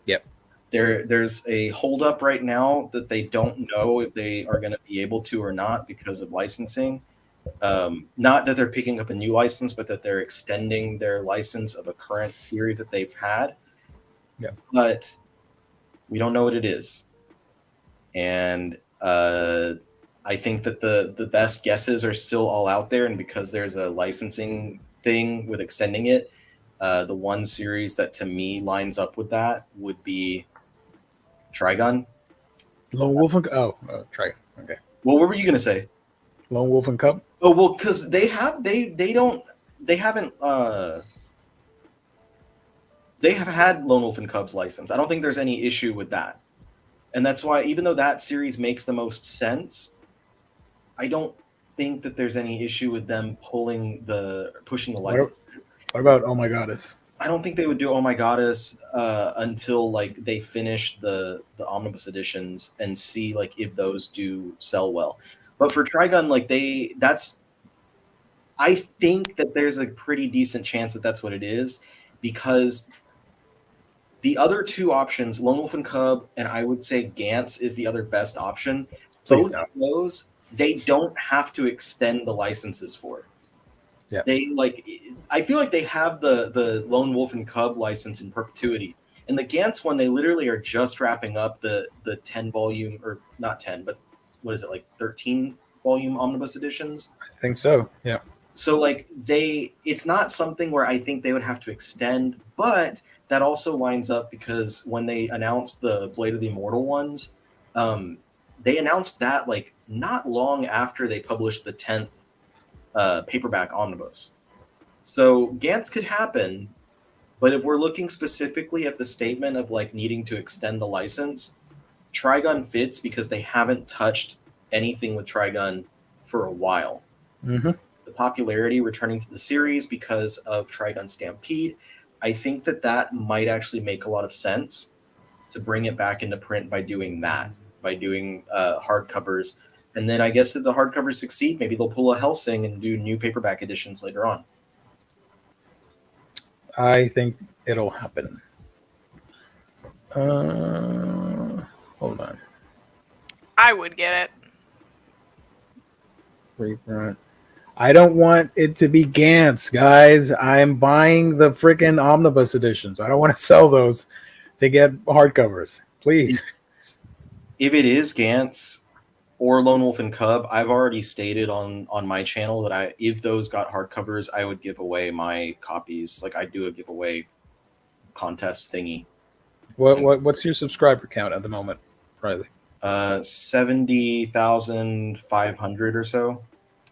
Yep. There's a holdup right now that they don't know if they are going to be able to or not because of licensing. Not that they're picking up a new license, but that they're extending their license of a current series that they've had. Yeah. But we don't know what it is. And I think that the best guesses are still all out there. And because there's a licensing thing with extending it, The one series that to me lines up with that would be Trigun. Lone Wolf and try. Okay. Well, what were you gonna say? Lone Wolf and Cub. Oh well, because they haven't they have had Lone Wolf and Cubs license. I don't think there's any issue with that, and that's why even though that series makes the most sense, I don't think that there's any issue with them pushing the license. What about Oh My Goddess? I don't think they would do Oh My Goddess until like they finish the omnibus editions and see like if those do sell well. But for Trigun, like I think that there's a pretty decent chance that that's what it is, because the other two options, Lone Wolf and Cub, and I would say Gantz is the other best option. Please Both of those, they don't have to extend the licenses for. Yeah. I feel like they have the Lone Wolf and Cub license in perpetuity. And the Gantz one, they literally are just wrapping up the 10 volume, or not 10, but what is it, like 13 volume omnibus editions? I think so. Yeah. So like it's not something where I think they would have to extend, but that also lines up because when they announced the Blade of the Immortal ones, they announced that like not long after they published the 10th paperback omnibus. So Gantz could happen, but if we're looking specifically at the statement of like needing to extend the license, Trigun fits because they haven't touched anything with Trigun for a while. Mm-hmm. The popularity returning to the series because of Trigun Stampede, I think that might actually make a lot of sense to bring it back into print by doing that, by doing hardcovers. And then I guess if the hardcovers succeed, maybe they'll pull a Helsing and do new paperback editions later on. I think it'll happen. Hold on. I would get it. Reprint. I don't want it to be Gantz, guys. I'm buying the freaking omnibus editions. I don't want to sell those to get hardcovers. Please. If it is Gantz or Lone Wolf and Cub, I've already stated on my channel that if those got hardcovers, I would give away my copies. Like I do a giveaway contest thingy. What's your subscriber count at the moment, Riley? 70,500 or so.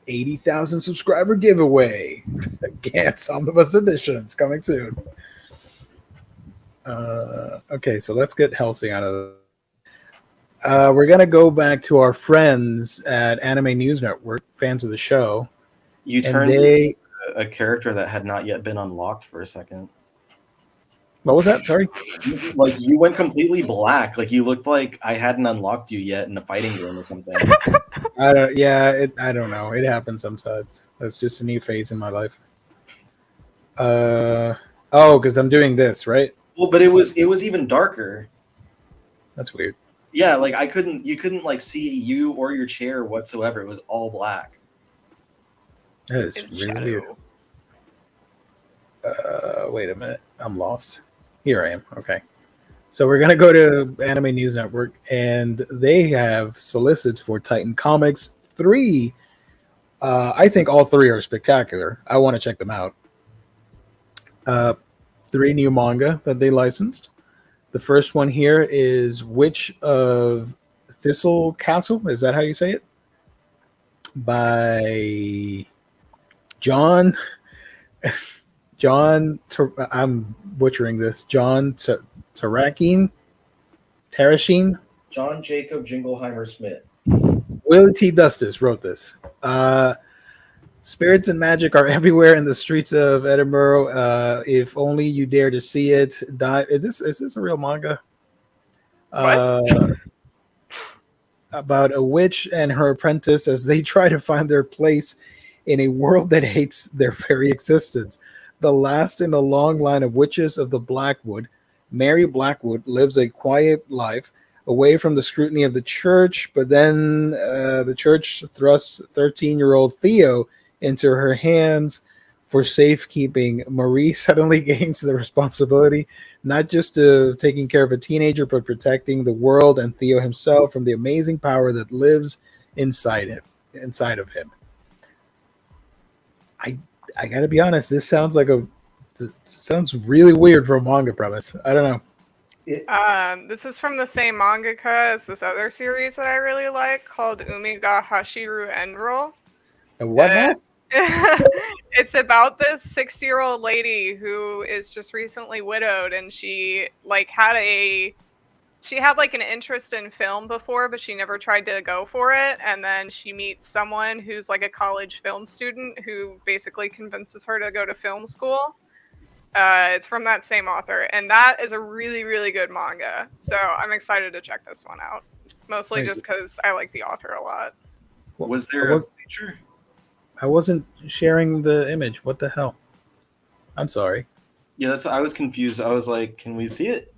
80,000 subscriber giveaway. Gantz Omnibus Editions coming soon. Okay, so let's get Helsing out of we're going to go back to our friends at Anime News Network, fans of the show. You turned a character that had not yet been unlocked for a second. What was that? Sorry? Like you went completely black. Like you looked like I hadn't unlocked you yet in a fighting game or something. I don't know. It happens sometimes. That's just a new phase in my life. Because I'm doing this, right? Well, but it was even darker. That's weird. Yeah, like you couldn't like see you or your chair whatsoever. It was all black. That is really weird. Wait a minute. I'm lost. Here I am. Okay. So we're going to go to Anime News Network, and they have solicits for Titan Comics 3. I think all three are spectacular. I want to check them out. 3 new manga that they licensed. The first one here is Witch of Thistle Castle. Is that how you say it? By John... I'm butchering this. John Tarashine? John Jacob Jingleheimer Smith. Willie T. Dustis wrote this. Spirits and magic are everywhere in the streets of Edinburgh. If only you dare to see it. Is this a real manga? About a witch and her apprentice as they try to find their place in a world that hates their very existence. The last in a long line of witches of the Blackwood, Mary Blackwood lives a quiet life away from the scrutiny of the church, but then the church thrusts 13-year-old Theo into her hands for safekeeping. Marie suddenly gains the responsibility not just of taking care of a teenager, but protecting the world and Theo himself from the amazing power that lives inside of him. I gotta be honest, this sounds like a This sounds really weird for a manga premise. I don't know. This is from the same mangaka as this other series that I really like called Umiga Hashiru Enroll. And what now? It's about this 60-year-old lady who is just recently widowed, and she had an interest in film before, but she never tried to go for it. And then she meets someone who's like a college film student who basically convinces her to go to film school. It's from that same author, and that is a really, really good manga. So I'm excited to check this one out, mostly just because I like the author a lot. Was there a picture? I wasn't sharing the image. What the hell? I'm sorry. Yeah, I was confused. I was like, can we see it?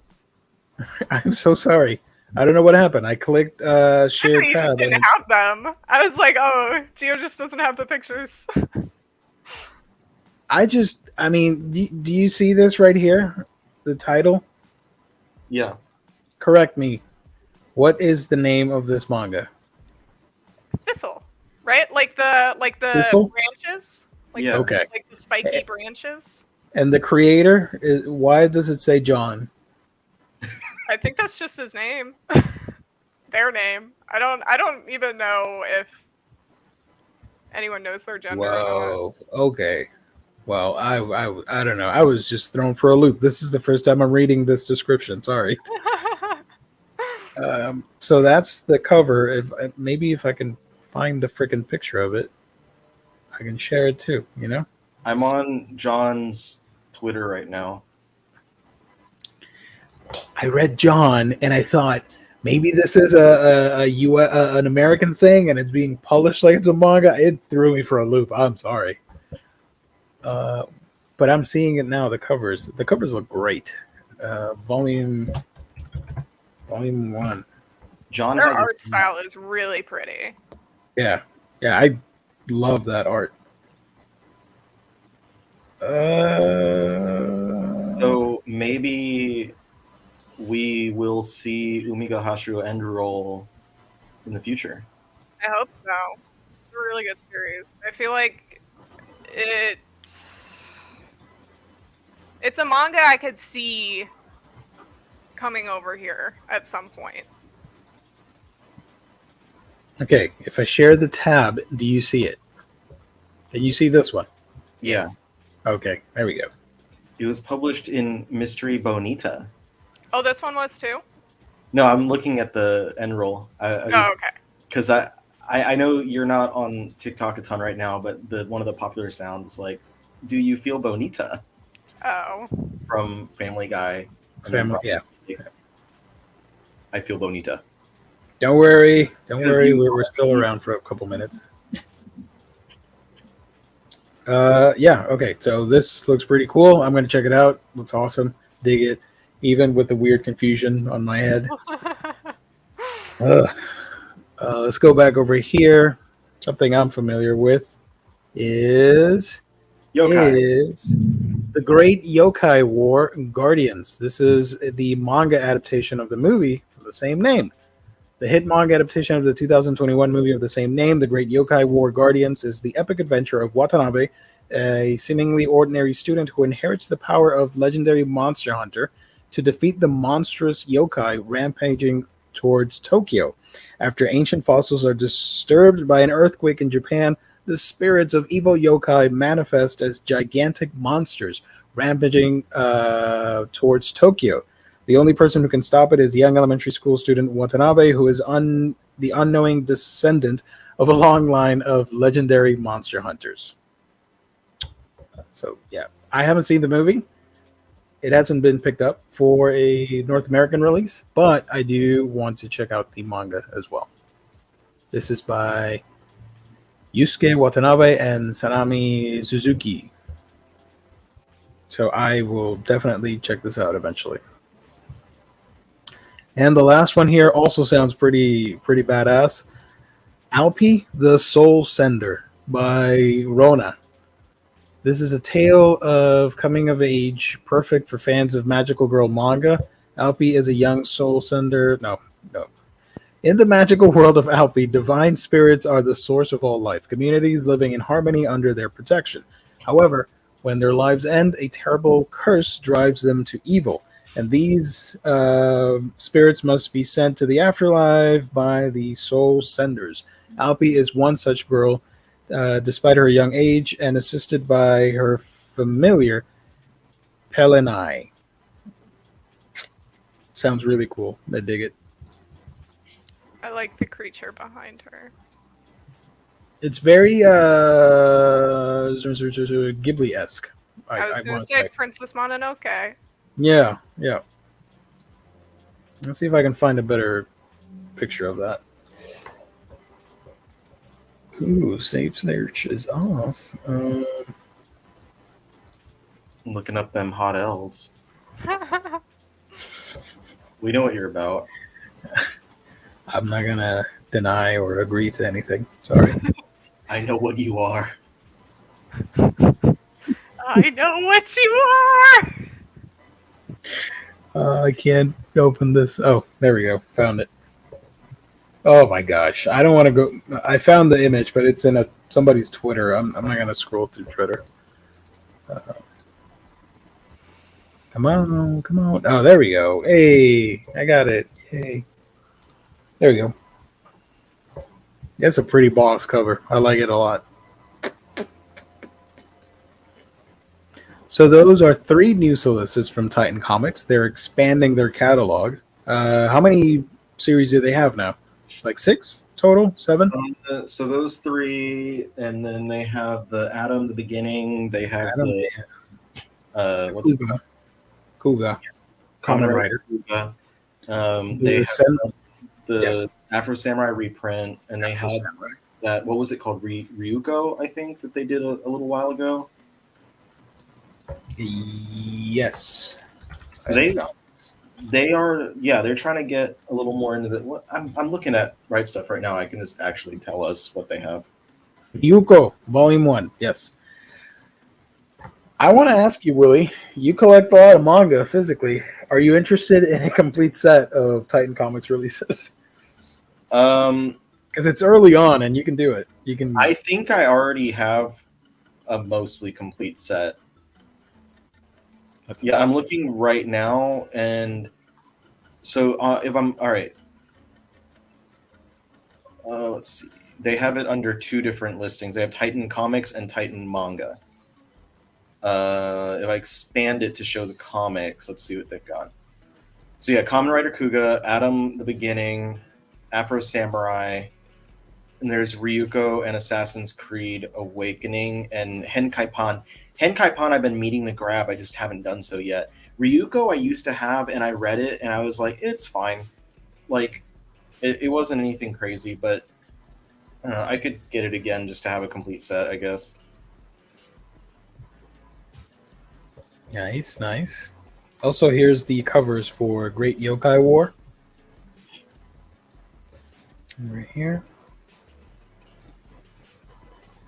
I'm so sorry. I don't know what happened. I clicked share You tab. just didn't have them. I was like, oh, Gio just doesn't have the pictures. I mean, do you see this right here? The title? Yeah. Correct me. What is the name of this manga? Thistle, right? Like the Thistle? branches? Yeah. Okay. Like the spiky branches? And the creator, why does it say John? I think that's just his name. Their name. I don't even know if anyone knows their gender or Whoa. Okay. Well, I don't know. I was just thrown for a loop. This is the first time I'm reading this description. Sorry. not. So that's the cover. If I can find the freaking picture of it, I can share it too. You know. I'm on John's Twitter right now. I read John and I thought maybe this is an American thing and it's being published like it's a manga. It threw me for a loop. I'm sorry. But I'm seeing it now. The covers look great. Volume 1. John Their has art style is really pretty. Yeah. I love that art. So maybe we will see Umiga Hashiru Enroll in the future. I hope so. It's a really good series. I feel like it's a manga I could see coming over here at some point. Okay, if I share the tab, do you see it? Can you see this one? Yeah. Okay, there we go. It was published in Mystery Bonita. Oh, this one was too? No, I'm looking at the Enroll. Okay. Because I know you're not on TikTok a ton right now, but one of the popular sounds is like, "Do you feel bonita?" Oh. From Family Guy. Yeah. I feel bonita. Don't worry. Because you- We're still around for a couple minutes. Yeah, okay. So this looks pretty cool. I'm going to check it out. Looks awesome. Dig it. Even with the weird confusion on my head. Let's go back over here. Something I'm familiar with is the Great Yokai War Guardians. This is the manga adaptation of the movie of the same name. The hit manga adaptation of the 2021 movie of the same name, The Great Yokai War Guardians, is the epic adventure of Watanabe, a seemingly ordinary student who inherits the power of legendary monster hunter to defeat the monstrous yokai rampaging towards Tokyo. After ancient fossils are disturbed by an earthquake in Japan, the spirits of evil yokai manifest as gigantic monsters rampaging towards Tokyo. The only person who can stop it is the young elementary school student Watanabe, who is the unknowing descendant of a long line of legendary monster hunters. So, yeah. I haven't seen the movie. It hasn't been picked up for a North American release, but I do want to check out the manga as well. This is by Yusuke Watanabe and Sanami Suzuki. So I will definitely check this out eventually. And the last one here also sounds pretty badass. Alpi, the Soul Sender by Rona. This is a tale of coming of age, perfect for fans of magical girl manga. Alpi is a young soul sender. No. In the magical world of Alpi, divine spirits are the source of all life, communities living in harmony under their protection. However, When their lives end, a terrible curse drives them to evil, and these spirits must be sent to the afterlife by the soul senders. Alpi is one such girl, despite her young age, and assisted by her familiar Pelenai. Sounds really cool. I dig it. I like the creature behind her. It's very Ghibli-esque. I was going to say Princess Mononoke. Yeah. Let's see if I can find a better picture of that. Ooh, save search is off. Looking up them hot elves. We know what you're about. I'm not gonna deny or agree to anything. Sorry. I know what you are. I know what you are! I can't open this. Oh, there we go. Found it. Oh my gosh. I don't want to go. I found the image, but it's in somebody's Twitter. I'm not going to scroll through Twitter. Come on. Oh, there we go. Hey, I got it. Yay. There we go. That's a pretty boss cover. I like it a lot. So those are 3 new solicits from Titan Comics. They're expanding their catalog. How many series do they have now? Like 6 total? 7? So those 3, and then they have the Adam, the Beginning. They have what's it called? Kuga. Kamen Rider. Kuga. They have the Afro Samurai reprint, and they had that. What was it called? Ryuko, I think, that they did a little while ago. Yes. So they are, they're trying to get a little more into the. What I'm looking at Right Stuff right now. I can just actually tell us what they have. Ryuko, Volume 1. Yes. I want to ask you, Willie. You collect a lot of manga physically. Are you interested in a complete set of Titan Comics releases? Because it's early on, and you can do it. You can. I think I already have a mostly complete set. That's awesome. I'm looking right now, and so if I'm all right, let's see. They have it under 2 different listings. They have Titan Comics and Titan Manga. If I expand it to show the comics, let's see what they've got. So Kamen Rider Kuga, Adam the Beginning, Afro Samurai, and there's Ryuko and Assassin's Creed Awakening, and Henkai Pan. Henkai Pan I've been meaning to grab, I just haven't done so yet. Ryuko I used to have, and I read it, and I was like, it's fine. Like, it wasn't anything crazy, but I don't know, I could get it again just to have a complete set, I guess. Nice. Also, here's the covers for Great Yokai War. Right here.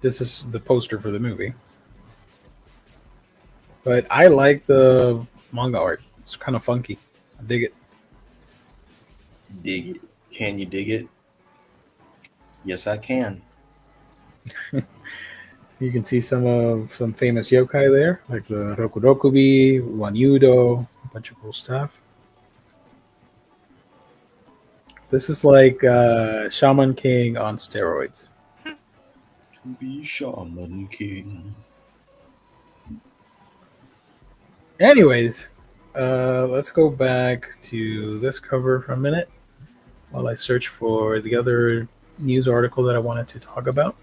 This is the poster for the movie. But I like the manga art. It's kind of funky. I dig it. Dig it. Can you dig it? Yes, I can. You can see some famous yokai there, like the Rokurokubi, Wanyudo, a bunch of cool stuff. This is like Shaman King on steroids. To be Shaman King. Anyways, let's go back to this cover for a minute while I search for the other news article that I wanted to talk about.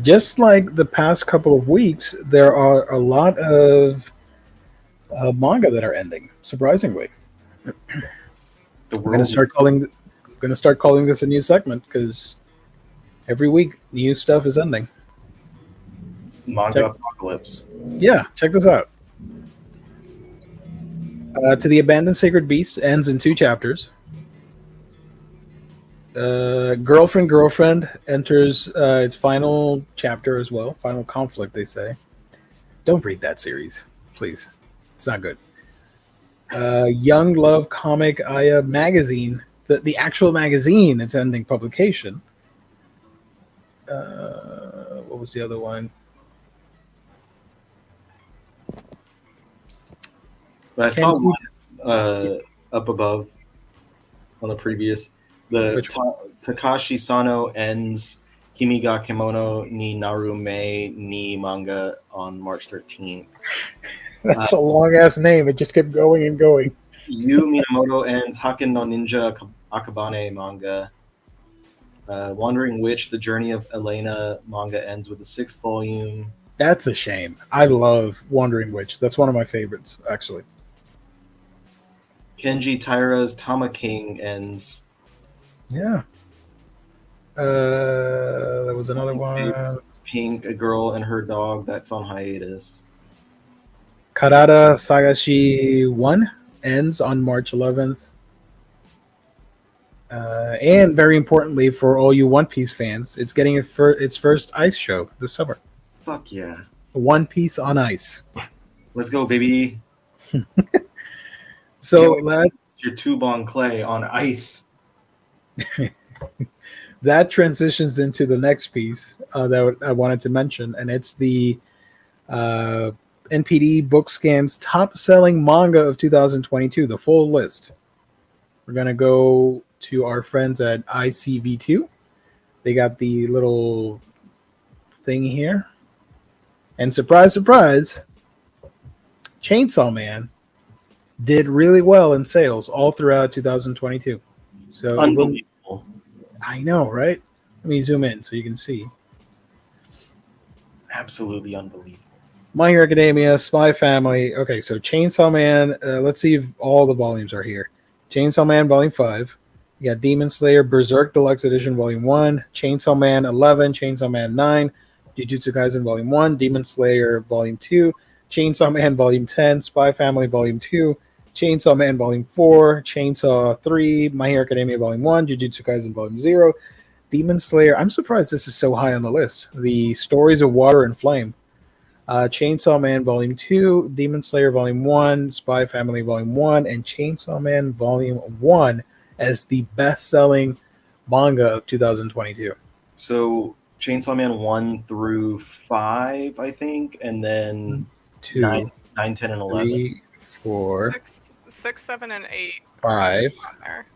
Just like the past couple of weeks, there are a lot of manga that are ending, surprisingly. I'm going to start calling this a new segment because every week new stuff is ending. It's manga apocalypse. Yeah, check this out. To the Abandoned Sacred Beast ends in 2 chapters. Girlfriend enters its final chapter as well. Final conflict, they say. Don't read that series, please. It's not good. Young Love Comic Aya magazine, the actual magazine, it's ending publication. What was the other one? But I saw one up above on the previous. The Which Takashi Sano ends Kimi ga Kimono ni Narume ni manga on March 13th. That's a long ass name. It just kept going and going. Yu Minamoto ends Haken no Ninja Akabane manga. Wandering Witch, The Journey of Elena manga ends with the 6th volume. That's a shame. I love Wandering Witch. That's one of my favorites, actually. Kenji Taira's Tama King ends. Yeah. There was another one. Pink, A Girl and Her Dog, that's on hiatus. Karada Sagashi 1 ends on March 11th. And very importantly, for all you One Piece fans, it's getting its first ice show this summer. Fuck yeah. One Piece on ice. Let's go, baby. So your Tubon Clay on ice. that transitions into the next piece that I wanted to mention, and it's the NPD Bookscan's top-selling manga of 2022, the full list. We're going to go to our friends at ICV2. They got the little thing here. And surprise, surprise, Chainsaw Man did really well in sales all throughout 2022. So unbelievable. I know, right? Let me zoom in so you can see. Absolutely unbelievable. My Hero Academia, Spy Family. Okay, so Chainsaw Man. Let's see if all the volumes are here. Chainsaw Man Volume 5. You got Demon Slayer Berserk Deluxe Edition Volume 1. Chainsaw Man 11. Chainsaw Man 9. Jujutsu Kaisen Volume 1. Demon Slayer Volume 2. Chainsaw Man Volume 10. Spy Family Volume 2. Chainsaw Man Volume 4. Chainsaw 3. My Hero Academia Volume 1. Jujutsu Kaisen Volume 0. Demon Slayer. I'm surprised this is so high on the list. The Stories of Water and Flame. Chainsaw Man Volume 2, Demon Slayer Volume 1, Spy Family Volume 1, and Chainsaw Man Volume 1 as the best-selling manga of 2022. So Chainsaw Man 1 through 5, I think, and then 2, 9, 10, and 11. 3, 4, 6, 7, and 8. 5. On there.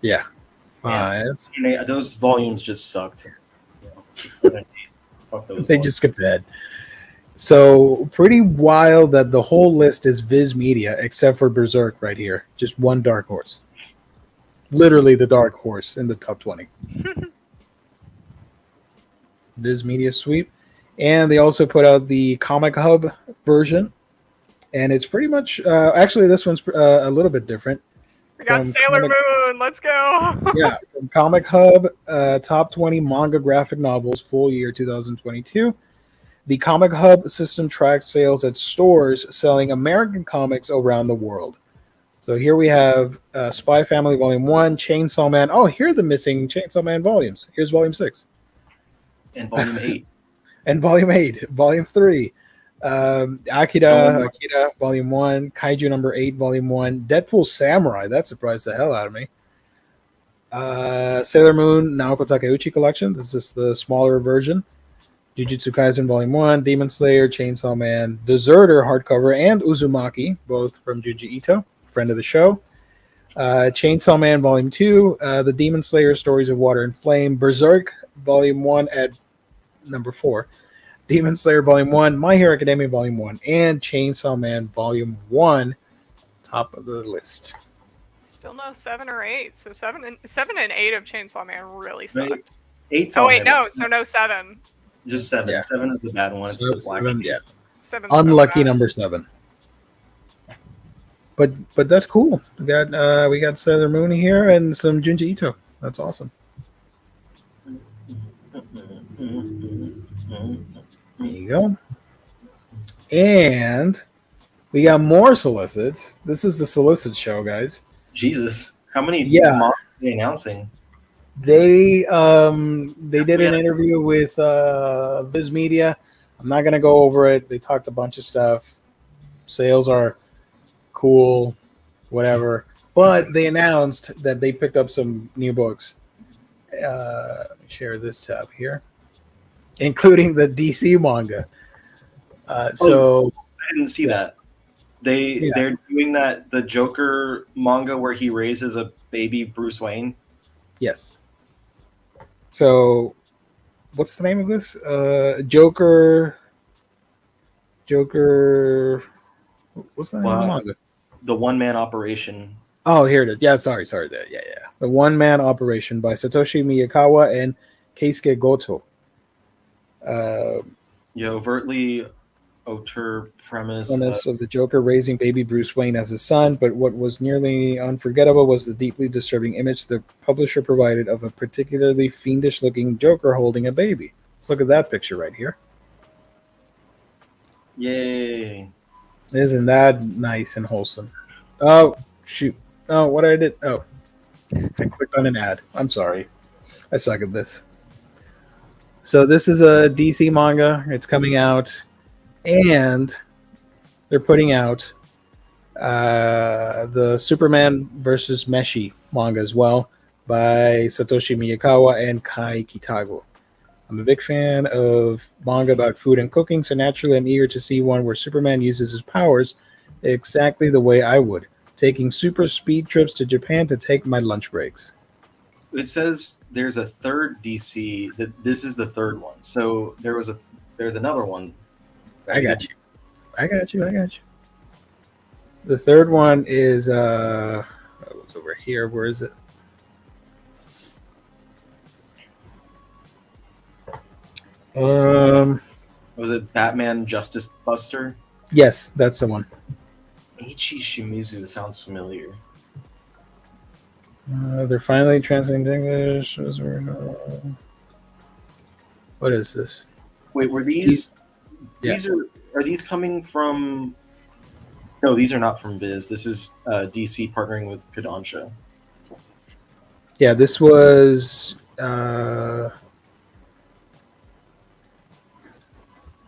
Yeah. 5. Yeah, those volumes just sucked. 6, 7, 8. Fuck those They volumes. just skipped ahead. So pretty wild that the whole list is Viz Media except for Berserk right here. Just one dark horse. Literally the dark horse in the top 20. Viz Media sweep. And they also put out the Comic Hub version. And it's pretty much... actually, this one's a little bit different. We got Sailor Moon. Let's go. Yeah, from Comic Hub, top 20 manga graphic novels, full year 2022. The Comic Hub system tracks sales at stores selling American comics around the world. So here we have Spy Family Volume 1, Chainsaw Man. Oh, here are the missing Chainsaw Man volumes. Here's Volume 6. And Volume 8. And Volume 8. Volume 3. Akira Volume 1. Kaiju number 8, Volume 1. Deadpool Samurai. That surprised the hell out of me. Sailor Moon Naoko Takeuchi Collection. This is the smaller version. Jujutsu Kaisen Volume 1, Demon Slayer, Chainsaw Man, Deserter hardcover, and Uzumaki, both from Junji Ito, friend of the show. Chainsaw Man Volume 2, the Demon Slayer Stories of Water and Flame, Berserk Volume 1 at number 4, Demon Slayer Volume 1, My Hero Academia Volume 1, and Chainsaw Man Volume 1, top of the list. Still no 7 or 8. So 7 and 8 of Chainsaw Man really sucked. Right. 8's Oh wait, no. So no 7. Just 7. Yeah. 7 is the bad one. It's So the black 7, sheep. yeah. 7's Unlucky so bad. number 7. But that's cool. We got Sailor Moon here and some Junji Ito. That's awesome. There you go. And we got more solicits. This is the solicit show, guys. Jesus. How many Yeah. months are they announcing? They did an interview with Viz Media. I'm not gonna go over it. They talked a bunch of stuff. Sales are cool, whatever. But they announced that they picked up some new books. Let me share this tab here. including the DC manga. So I didn't see that. They're doing that, the Joker manga where he raises a baby Bruce Wayne. yes. So what's the name of this? Joker. What's the name of the manga? The One Man Operation. Oh, here it is. Yeah, sorry. Yeah. The One Man Operation by Satoshi Miyakawa and Keisuke Goto. Overtly auteur premise Of the Joker raising baby Bruce Wayne as his son, but what was nearly unforgettable was the deeply disturbing image the publisher provided of a particularly fiendish-looking Joker holding a baby. Let's look at that picture right here. Yay. Isn't that nice and wholesome? Oh, shoot. Oh, what I did? Oh, I clicked on an ad. I'm sorry. I suck at this. So this is a DC manga. It's coming out, and they're putting out the Superman versus Meshi manga as well by Satoshi Miyakawa and Kai Kitago. I'm a big fan of manga about food and cooking, so naturally I'm eager to see one where Superman uses his powers exactly the way I would, taking super speed trips to Japan to take my lunch breaks. It says there's a third DC, that this is the third one. So there's another one. I got you. The third one is it was over here. Where is it? Was it Batman Justice Buster? Yes, that's the one. Eiichi Shimizu sounds familiar. They're finally translating to English. What is this? Wait, were these? Yeah. Are these coming from? No, these are not from Viz. This is DC partnering with Kodansha. Yeah, this was.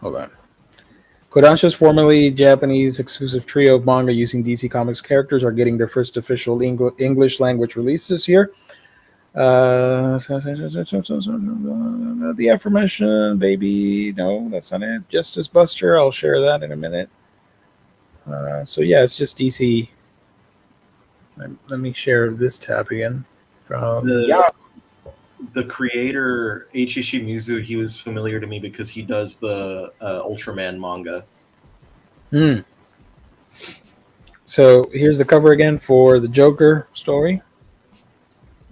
Hold on. Kodansha's formerly Japanese exclusive trio of manga using DC Comics characters are getting their first official English language release this year. The aforementioned baby, no, that's not it. Justice Buster, I'll share that in a minute. So yeah, it's just DC. Let me share this tab again. From the creator Eiichi Shimizu, he was familiar to me because he does the Ultraman manga. So here's the cover again for the Joker story.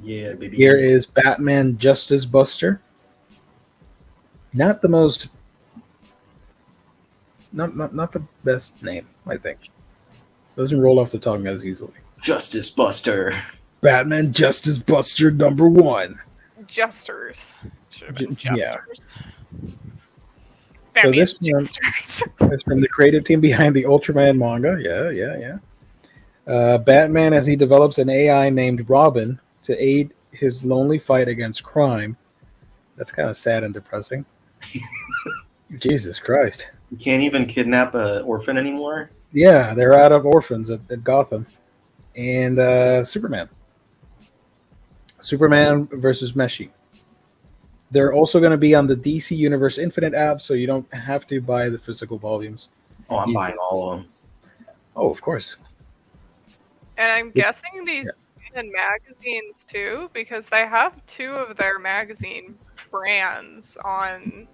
Yeah, baby. Here is Batman Justice Buster. Not the most, not the best name, I think. Doesn't roll off the tongue as easily. Justice Buster. Batman Justice Buster #1. Jesters. Should have been Yeah. jesters. So Batman this one is from the creative team behind the Ultraman manga. Yeah. Batman, as he develops an AI named Robin to aid his lonely fight against crime. That's kind of sad and depressing. Jesus Christ. You can't even kidnap an orphan anymore? Yeah, they're out of orphans at Gotham. And Superman versus Meshi. They're also going to be on the DC Universe Infinite app, so you don't have to buy the physical volumes. Oh, I'm buying all of them. Oh, of course. And I'm guessing these in magazines too, because they have 2 of their magazine brands on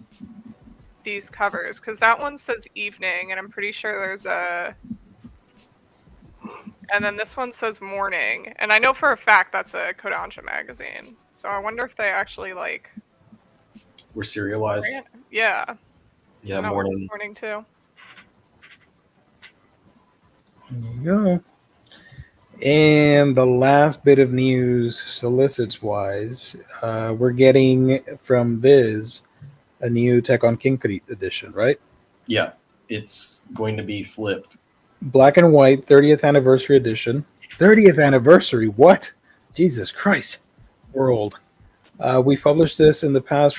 these covers. Because that one says evening, and I'm pretty sure there's a... And then this one says morning. And I know for a fact that's a Kodansha magazine. So I wonder if they actually, like... We're serialized. Yeah. Yeah, And that was morning. morning too. There you go. And the last bit of news, solicits-wise, we're getting from Viz a new Tech on Concrete edition, right? Yeah, it's going to be flipped. Black and white, 30th anniversary edition. 30th anniversary? What? Jesus Christ. We're old. We published this in the past.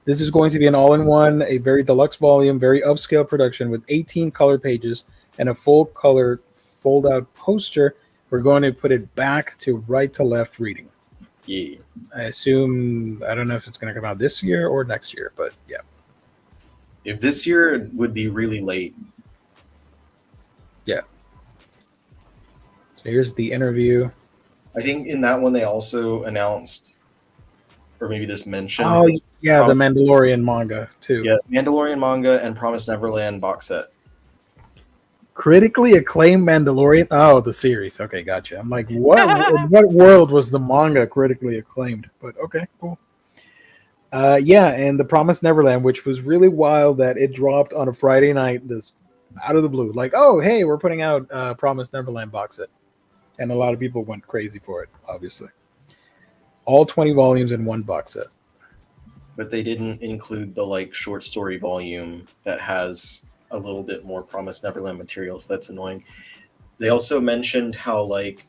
This is going to be an all-in-one, a very deluxe volume, very upscale production with 18 color pages and a full-color fold-out poster. We're going to put it back to right to left reading. Yeah. I assume, I don't know if it's going to come out this year or next year, but yeah. If this year it would be really late. So here's the interview. I think in that one they also announced, or maybe just mentioned. Oh, yeah, the Promise- Mandalorian manga, too. Yeah, Mandalorian manga and Promised Neverland box set. Critically acclaimed Mandalorian. Oh, the series. Okay, gotcha. I'm like, what? In what world was the manga critically acclaimed? But okay, cool. Yeah, and the Promised Neverland, which was really wild that it dropped on a Friday night, this out of the blue. Like, oh, hey, we're putting out Promised Neverland box set, and a lot of people went crazy for it. Obviously, all 20 volumes in one box set. But they didn't include the like short story volume that has a little bit more Promised Neverland material, so that's annoying. They also mentioned how like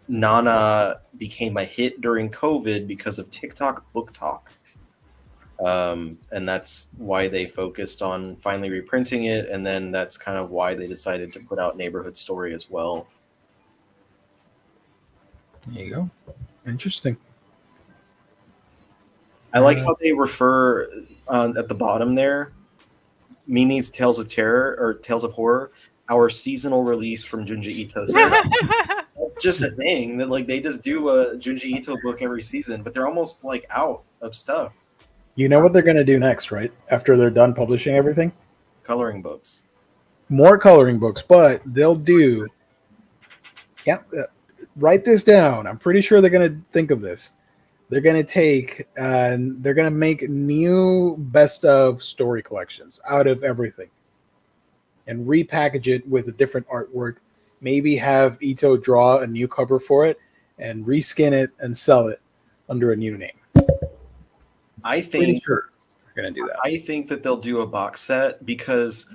Nana became a hit during COVID because of TikTok Book Talk. And that's why they focused on finally reprinting it, and then that's kind of why they decided to put out Neighborhood Story as well. There you go. Interesting. I like how they refer at the bottom there, Mimi's Tales of Terror or Tales of Horror, our seasonal release from Junji Ito. So it's just a thing that like they just do a Junji Ito book every season, but they're almost like out of stuff. You know what they're going to do next, right? After they're done publishing everything? Coloring books. More coloring books, but they'll do... Yeah, write this down. I'm pretty sure they're going to think of this. They're going to take... they're going to make new best of story collections out of everything. And repackage it with a different artwork. Maybe have Ito draw a new cover for it. And reskin it and sell it under a new name. I Pretty think sure they're going to do that. I think that they'll do a box set because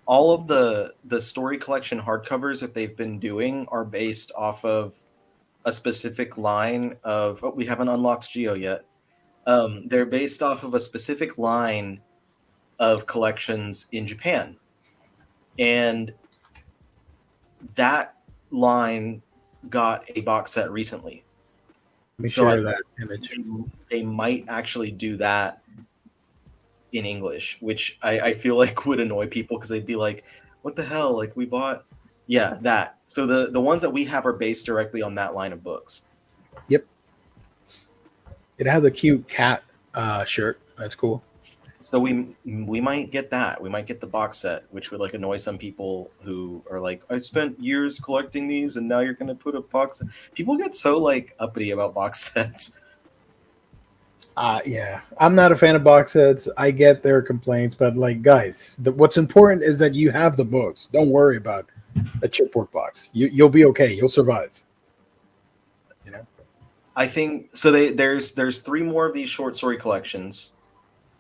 all of the story collection hardcovers that they've been doing are based off of a specific line of we haven't unlocked Geo yet. They're based off of a specific line of collections in Japan. And that line got a box set recently. Let me So share I that image. They might actually do that in English, which I feel like would annoy people because they'd be like, what the hell? Like we bought, yeah, that. So the ones that we have are based directly on that line of books. Yep. It has a cute cat shirt. That's cool. So we might get that. We might get the box set, which would like annoy some people who are like, I spent years collecting these and now you're going to put a box set. People get so like uppity about box sets. Yeah, I'm not a fan of box sets. I get their complaints, but like, guys, what's important is that you have the books. Don't worry about a chipboard box. You'll be okay. You'll survive. You know. I think so. There's 3 more of these short story collections.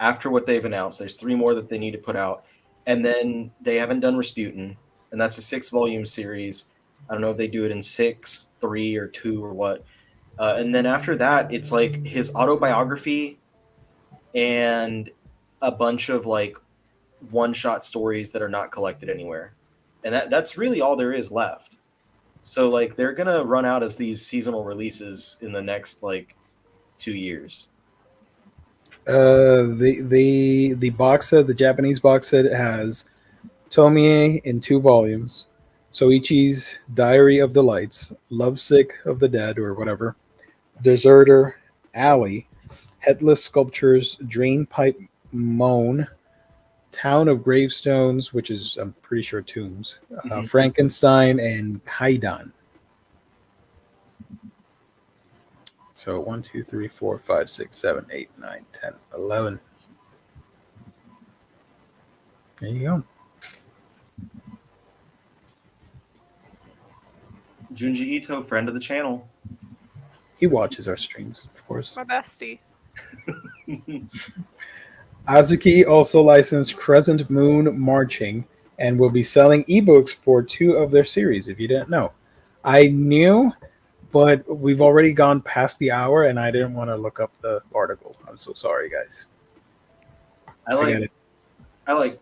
After what they've announced, there's 3 more that they need to put out, and then they haven't done Rasputin, and that's a 6-volume series. I don't know if they do it in 6, 3, or 2 or what. And then after that, it's like his autobiography and a bunch of like one-shot stories that are not collected anywhere. And that's really all there is left. So like they're going to run out of these seasonal releases in the next like 2 years. The box set, the Japanese box set, has Tomie in 2 volumes, Soichi's Diary of Delights, Lovesick of the Dead or whatever, Deserter, Alley, Headless Sculptures, Drainpipe Moan, Town of Gravestones, which is, I'm pretty sure, tombs, Frankenstein, and Kaidan. So 1, 2, 3, 4, 5, 6, 7, 8, 9, 10, 11. There you go. Junji Ito, friend of the channel. He watches our streams, of course. My bestie. Azuki also licensed Crescent Moon Marching and will be selling ebooks for 2 of their series, if you didn't know. I knew, but we've already gone past the hour, and I didn't want to look up the article. I'm so sorry, guys. I like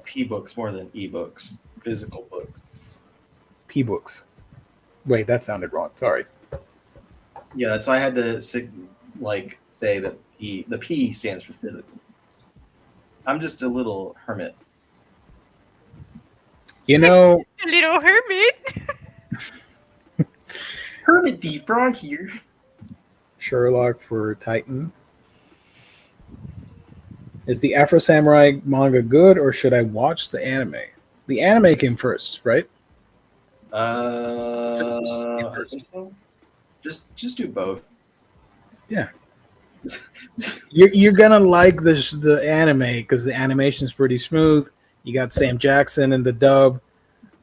P-books more than e-books, physical books. P-books. Wait, that sounded wrong. Sorry. Yeah, that's why I had to say that the P stands for physical. I'm just a little hermit. You know, A little hermit. Hermit D Frog here. Sherlock for Titan. Is the Afro Samurai manga good, or should I watch the anime? The anime came first, right? I think so. Just do both. Yeah. You're gonna like the anime because the animation's pretty smooth. You got Sam Jackson in the dub,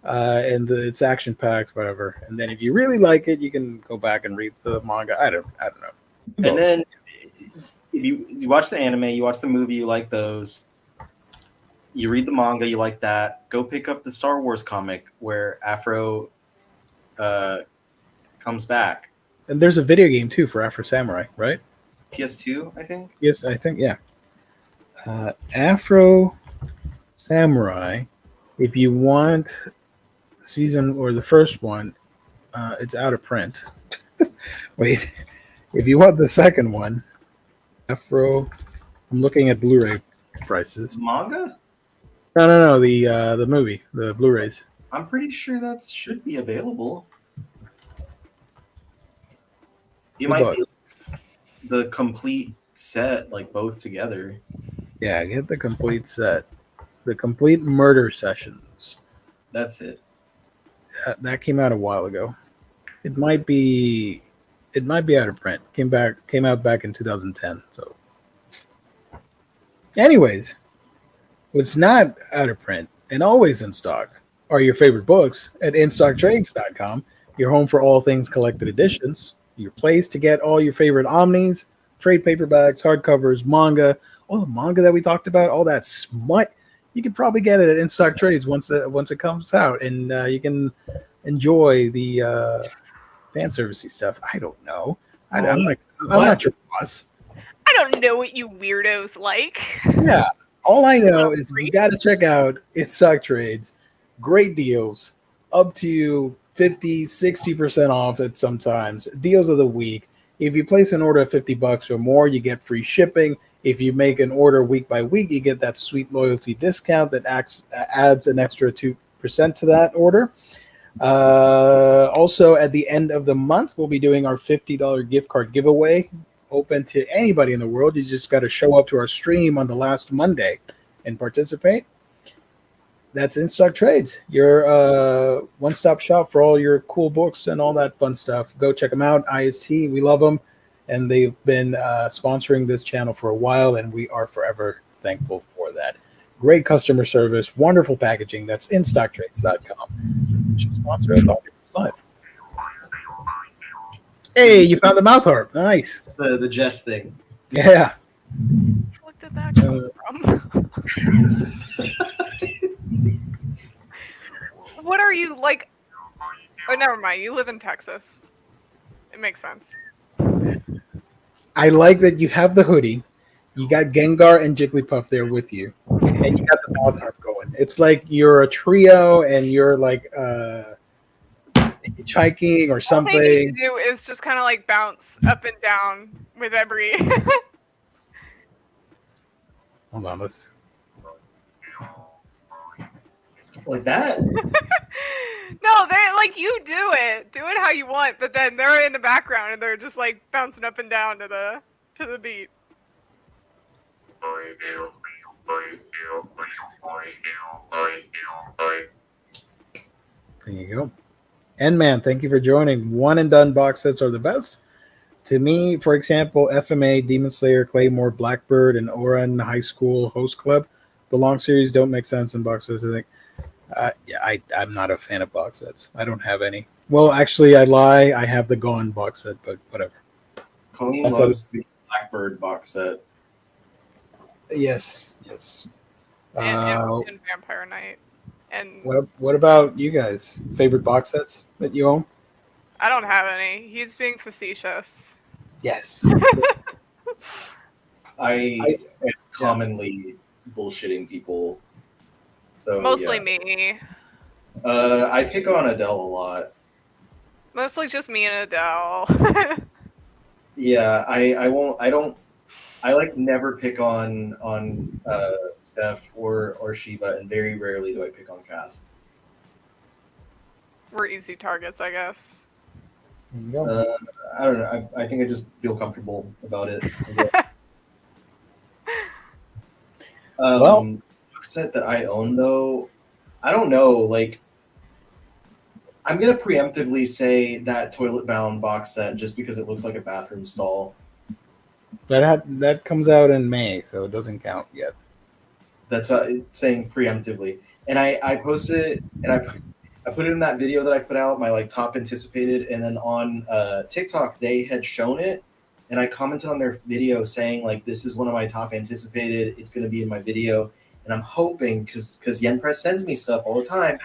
it's action packed, whatever. And then if you really like it, you can go back and read the manga. I don't know. And then if you watch the anime, you watch the movie, you like those. You read the manga, you like that. Go pick up the Star Wars comic where Afro comes back. And there's a video game too for Afro Samurai, right? PS2, I think. Yes, I think, yeah. Afro Samurai. If you want season or the first one, it's out of print. Wait, if you want the second one, Afro, I'm looking at Blu-ray prices. Manga? No, the movie, the Blu-rays. I'm pretty sure that should be available. You might be the complete set, like both together. Yeah, get the complete set. The complete murder sessions. That's it. That came out a while ago. It might be out of print. Came out back in 2010. So, anyways, what's not out of print and always in stock are your favorite books at InStockTrades.com. Your home for all things collected editions. Your place to get all your favorite omnis, trade paperbacks, hardcovers, manga, all the manga that we talked about, all that smut. You can probably get it at InStock Trades once it comes out, and you can enjoy the fan servicey stuff. I don't know. I'm not your boss. I don't know what you weirdos like. Yeah. All I know is you got to check out InStock Trades. Great deals, up to 50, 60% off at sometimes. Deals of the week. If you place an order of $50 or more, you get free shipping. If you make an order week by week, you get that sweet loyalty discount that adds an extra 2% to that order. Also, at the end of the month, we'll be doing our $50 gift card giveaway, open to anybody in the world. You just got to show up to our stream on the last Monday and participate. That's InStock Trades, your one-stop shop for all your cool books and all that fun stuff. Go check them out. IST, we love them, and they've been sponsoring this channel for a while, and we are forever thankful for that. Great customer service, wonderful packaging. That's InStockTrades.com. Sponsor of Omnibros Live. Hey, you found the mouth harp. Nice. The Jess thing. Yeah. What did that come from? What are you like? Oh, never mind. You live in Texas. It makes sense. I like that you have the hoodie. You got Gengar and Jigglypuff there with you, and you got the mouth harp going. It's like you're a trio, and you're like hitchhiking or something. All they need to do is just kind of like bounce up and down with every. Hold on, let's. Like that? No, they like you do it. Do it how you want, but then they're in the background and they're just like bouncing up and down to the beat. There you go. And man, thank you for joining. One and done box sets are the best. To me, for example, FMA, Demon Slayer, Claymore, Blackbird, and Oran High School Host Club. The long series don't make sense in box sets, I think. I'm not a fan of box sets. I don't have any. Well, actually, I lie. I have the Gone box set, but whatever. Colleen loves the Blackbird box set. Yes. And Vampire Knight. And what about you guys? Favorite box sets that you own? I don't have any. He's being facetious. Yes. I am commonly bullshitting people. So Mostly yeah. me. I pick on Adele a lot. Mostly just me and Adele. Yeah, I won't. I don't. I like never pick on Steph or Shiva, and very rarely do I pick on Cass. We're easy targets, I guess. There you go. I don't know. I think I just feel comfortable about it. I guess. Well- Book set that I own though, I don't know. Like, I'm gonna preemptively say that Toilet Bound box set just because it looks like a bathroom stall. That comes out in May, so it doesn't count yet. That's what it's saying preemptively. And I posted it, and I put it in that video that I put out, my like top anticipated, and then on TikTok they had shown it, and I commented on their video saying like, this is one of my top anticipated. It's going to be in my video, and I'm hoping because Yen Press sends me stuff all the time.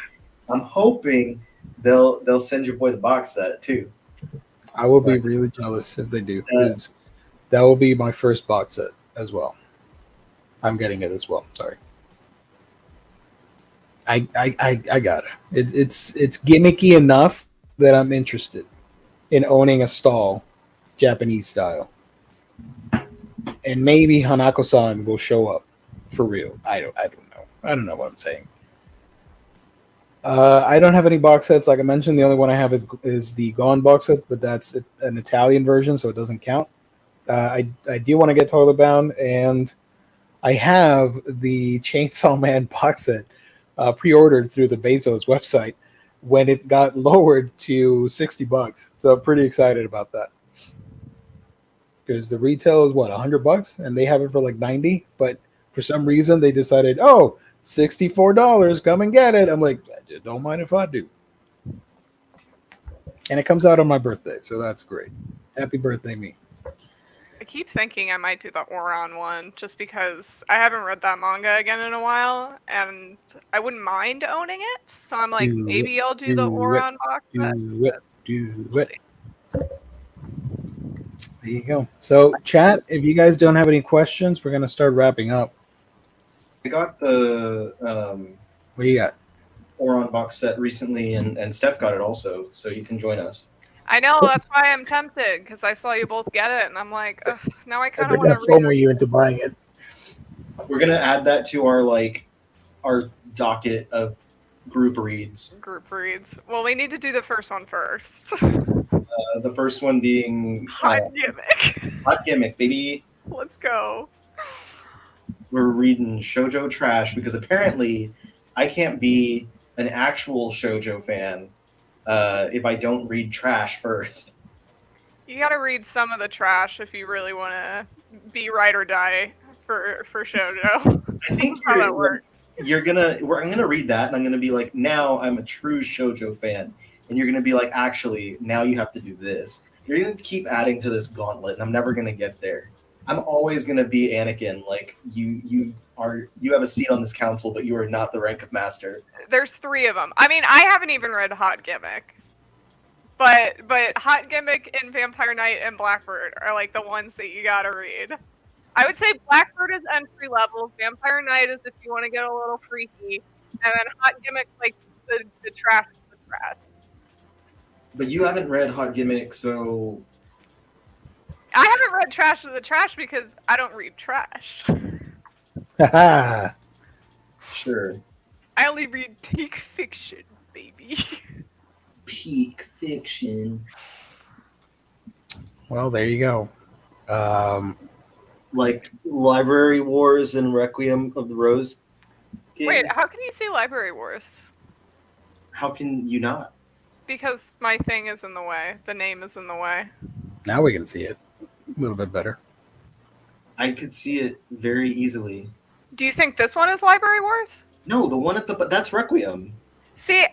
I'm hoping they'll send your boy the box set too. I will be really jealous if they do. 'Cause that will be my first box set as well. I'm getting it as well. Sorry. I got it. It's gimmicky enough that I'm interested in owning a stall, Japanese style, and maybe Hanako-san will show up for real. I don't know. I don't know what I'm saying. I don't have any box sets. Like I mentioned, the only one I have is the Gone box set, but that's an Italian version, so it doesn't count. I do want to get Toilet Bound, and I have the Chainsaw Man box set pre-ordered through the Bezos website when it got lowered to $60. So I'm pretty excited about that. Because the retail is what, $100, and they have it for like 90. But for some reason they decided, oh, $64, come and get it. I'm like, don't mind if I do. And it comes out on my birthday, so that's great. Happy birthday, me. I keep thinking I might do the Oran one just because I haven't read that manga again in a while, and I wouldn't mind owning it. So I'm like, Do maybe it, I'll do the do Oran box set. Do We'll it. see. There you go. So, chat, if you guys don't have any questions, we're going to start wrapping up. I got the What do you got? Oron box set recently, and Steph got it also, so you can join us. I know, that's why I'm tempted, because I saw you both get it, and I'm like, ugh, now I kind They're of want going to to FOMO you into buying it. We're gonna add that to our docket of group reads. group reads. Well, we need to do the first one first. The first one being Hot gimmick. Hot Gimmick, baby. Let's go. We're reading shoujo trash because apparently I can't be an actual shoujo fan if I don't read trash first. You gotta read some of the trash if you really want to be ride or die for shoujo. I think How that works. I'm gonna read that and I'm gonna be like, now I'm a true shoujo fan, and you're gonna be like, actually, now you have to do this. You're gonna keep adding to this gauntlet, and I'm never gonna get there. I'm always gonna be Anakin. Like you have a seat on this council, but you are not the rank of master. There's 3 of them. I mean, I haven't even read Hot Gimmick. But Hot Gimmick and Vampire Knight and Blackbird are like the ones that you gotta read. I would say Blackbird is entry level, Vampire Knight is if you want to get a little freaky, and then Hot Gimmick's like the trash of the trash. But you haven't read Hot Gimmick, so I haven't read Trash of the Trash because I don't read trash. Haha. sure. I only read peak fiction, baby. Peak fiction. Well, there you go. Like Library Wars and Requiem of the Rose. game? Wait, how can you say Library Wars? How can you not? Because my thing is in the way. The name is in the way. Now we can see it a little bit better. I could see it very easily. Do you think this one is Library Wars? No, the one at the that's Requiem. See,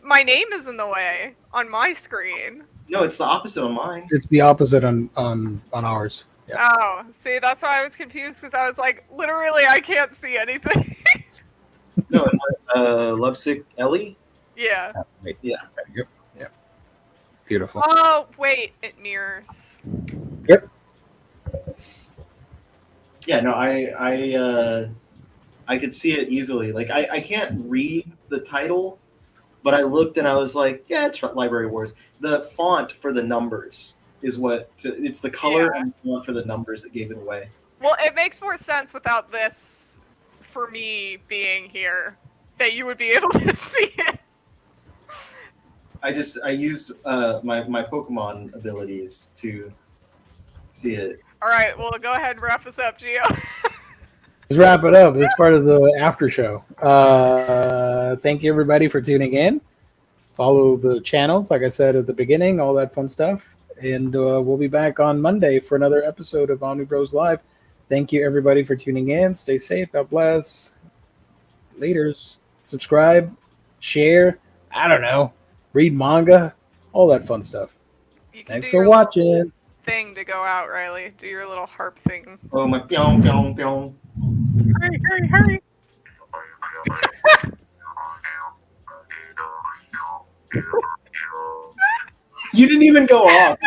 my name is in the way on my screen. No, it's the opposite on mine. It's the opposite on ours. Yeah. Oh, see, that's why I was confused because I was like, literally, I can't see anything. No, Lovesick Ellie. Yeah. Wait. Yeah. Yep. Yeah. Beautiful. Oh, wait, it mirrors. Yep. Yeah, no, I could see it easily. Like I can't read the title, but I looked and I was like, yeah, it's Library Wars. The font for the numbers is it's the color Yeah. and the font for the numbers that gave it away. Well, it makes more sense without this for me being here that you would be able to see it. I used my Pokemon abilities to see it. All right, well, go ahead and wrap us up, Gio. Let's wrap it up. It's part of the after show. Thank you, everybody, for tuning in. Follow the channels, like I said at the beginning, all that fun stuff. And we'll be back on Monday for another episode of Omnibroslive. Thank you, everybody, for tuning in. Stay safe. God bless. Laters. Subscribe. Share. I don't know. Read manga. All that fun stuff. You can Thanks do for your watching. thing to go out, Riley. Do your little harp thing. Oh my pyong pyong pyong. Hurry, hurry, hurry. You didn't even go off.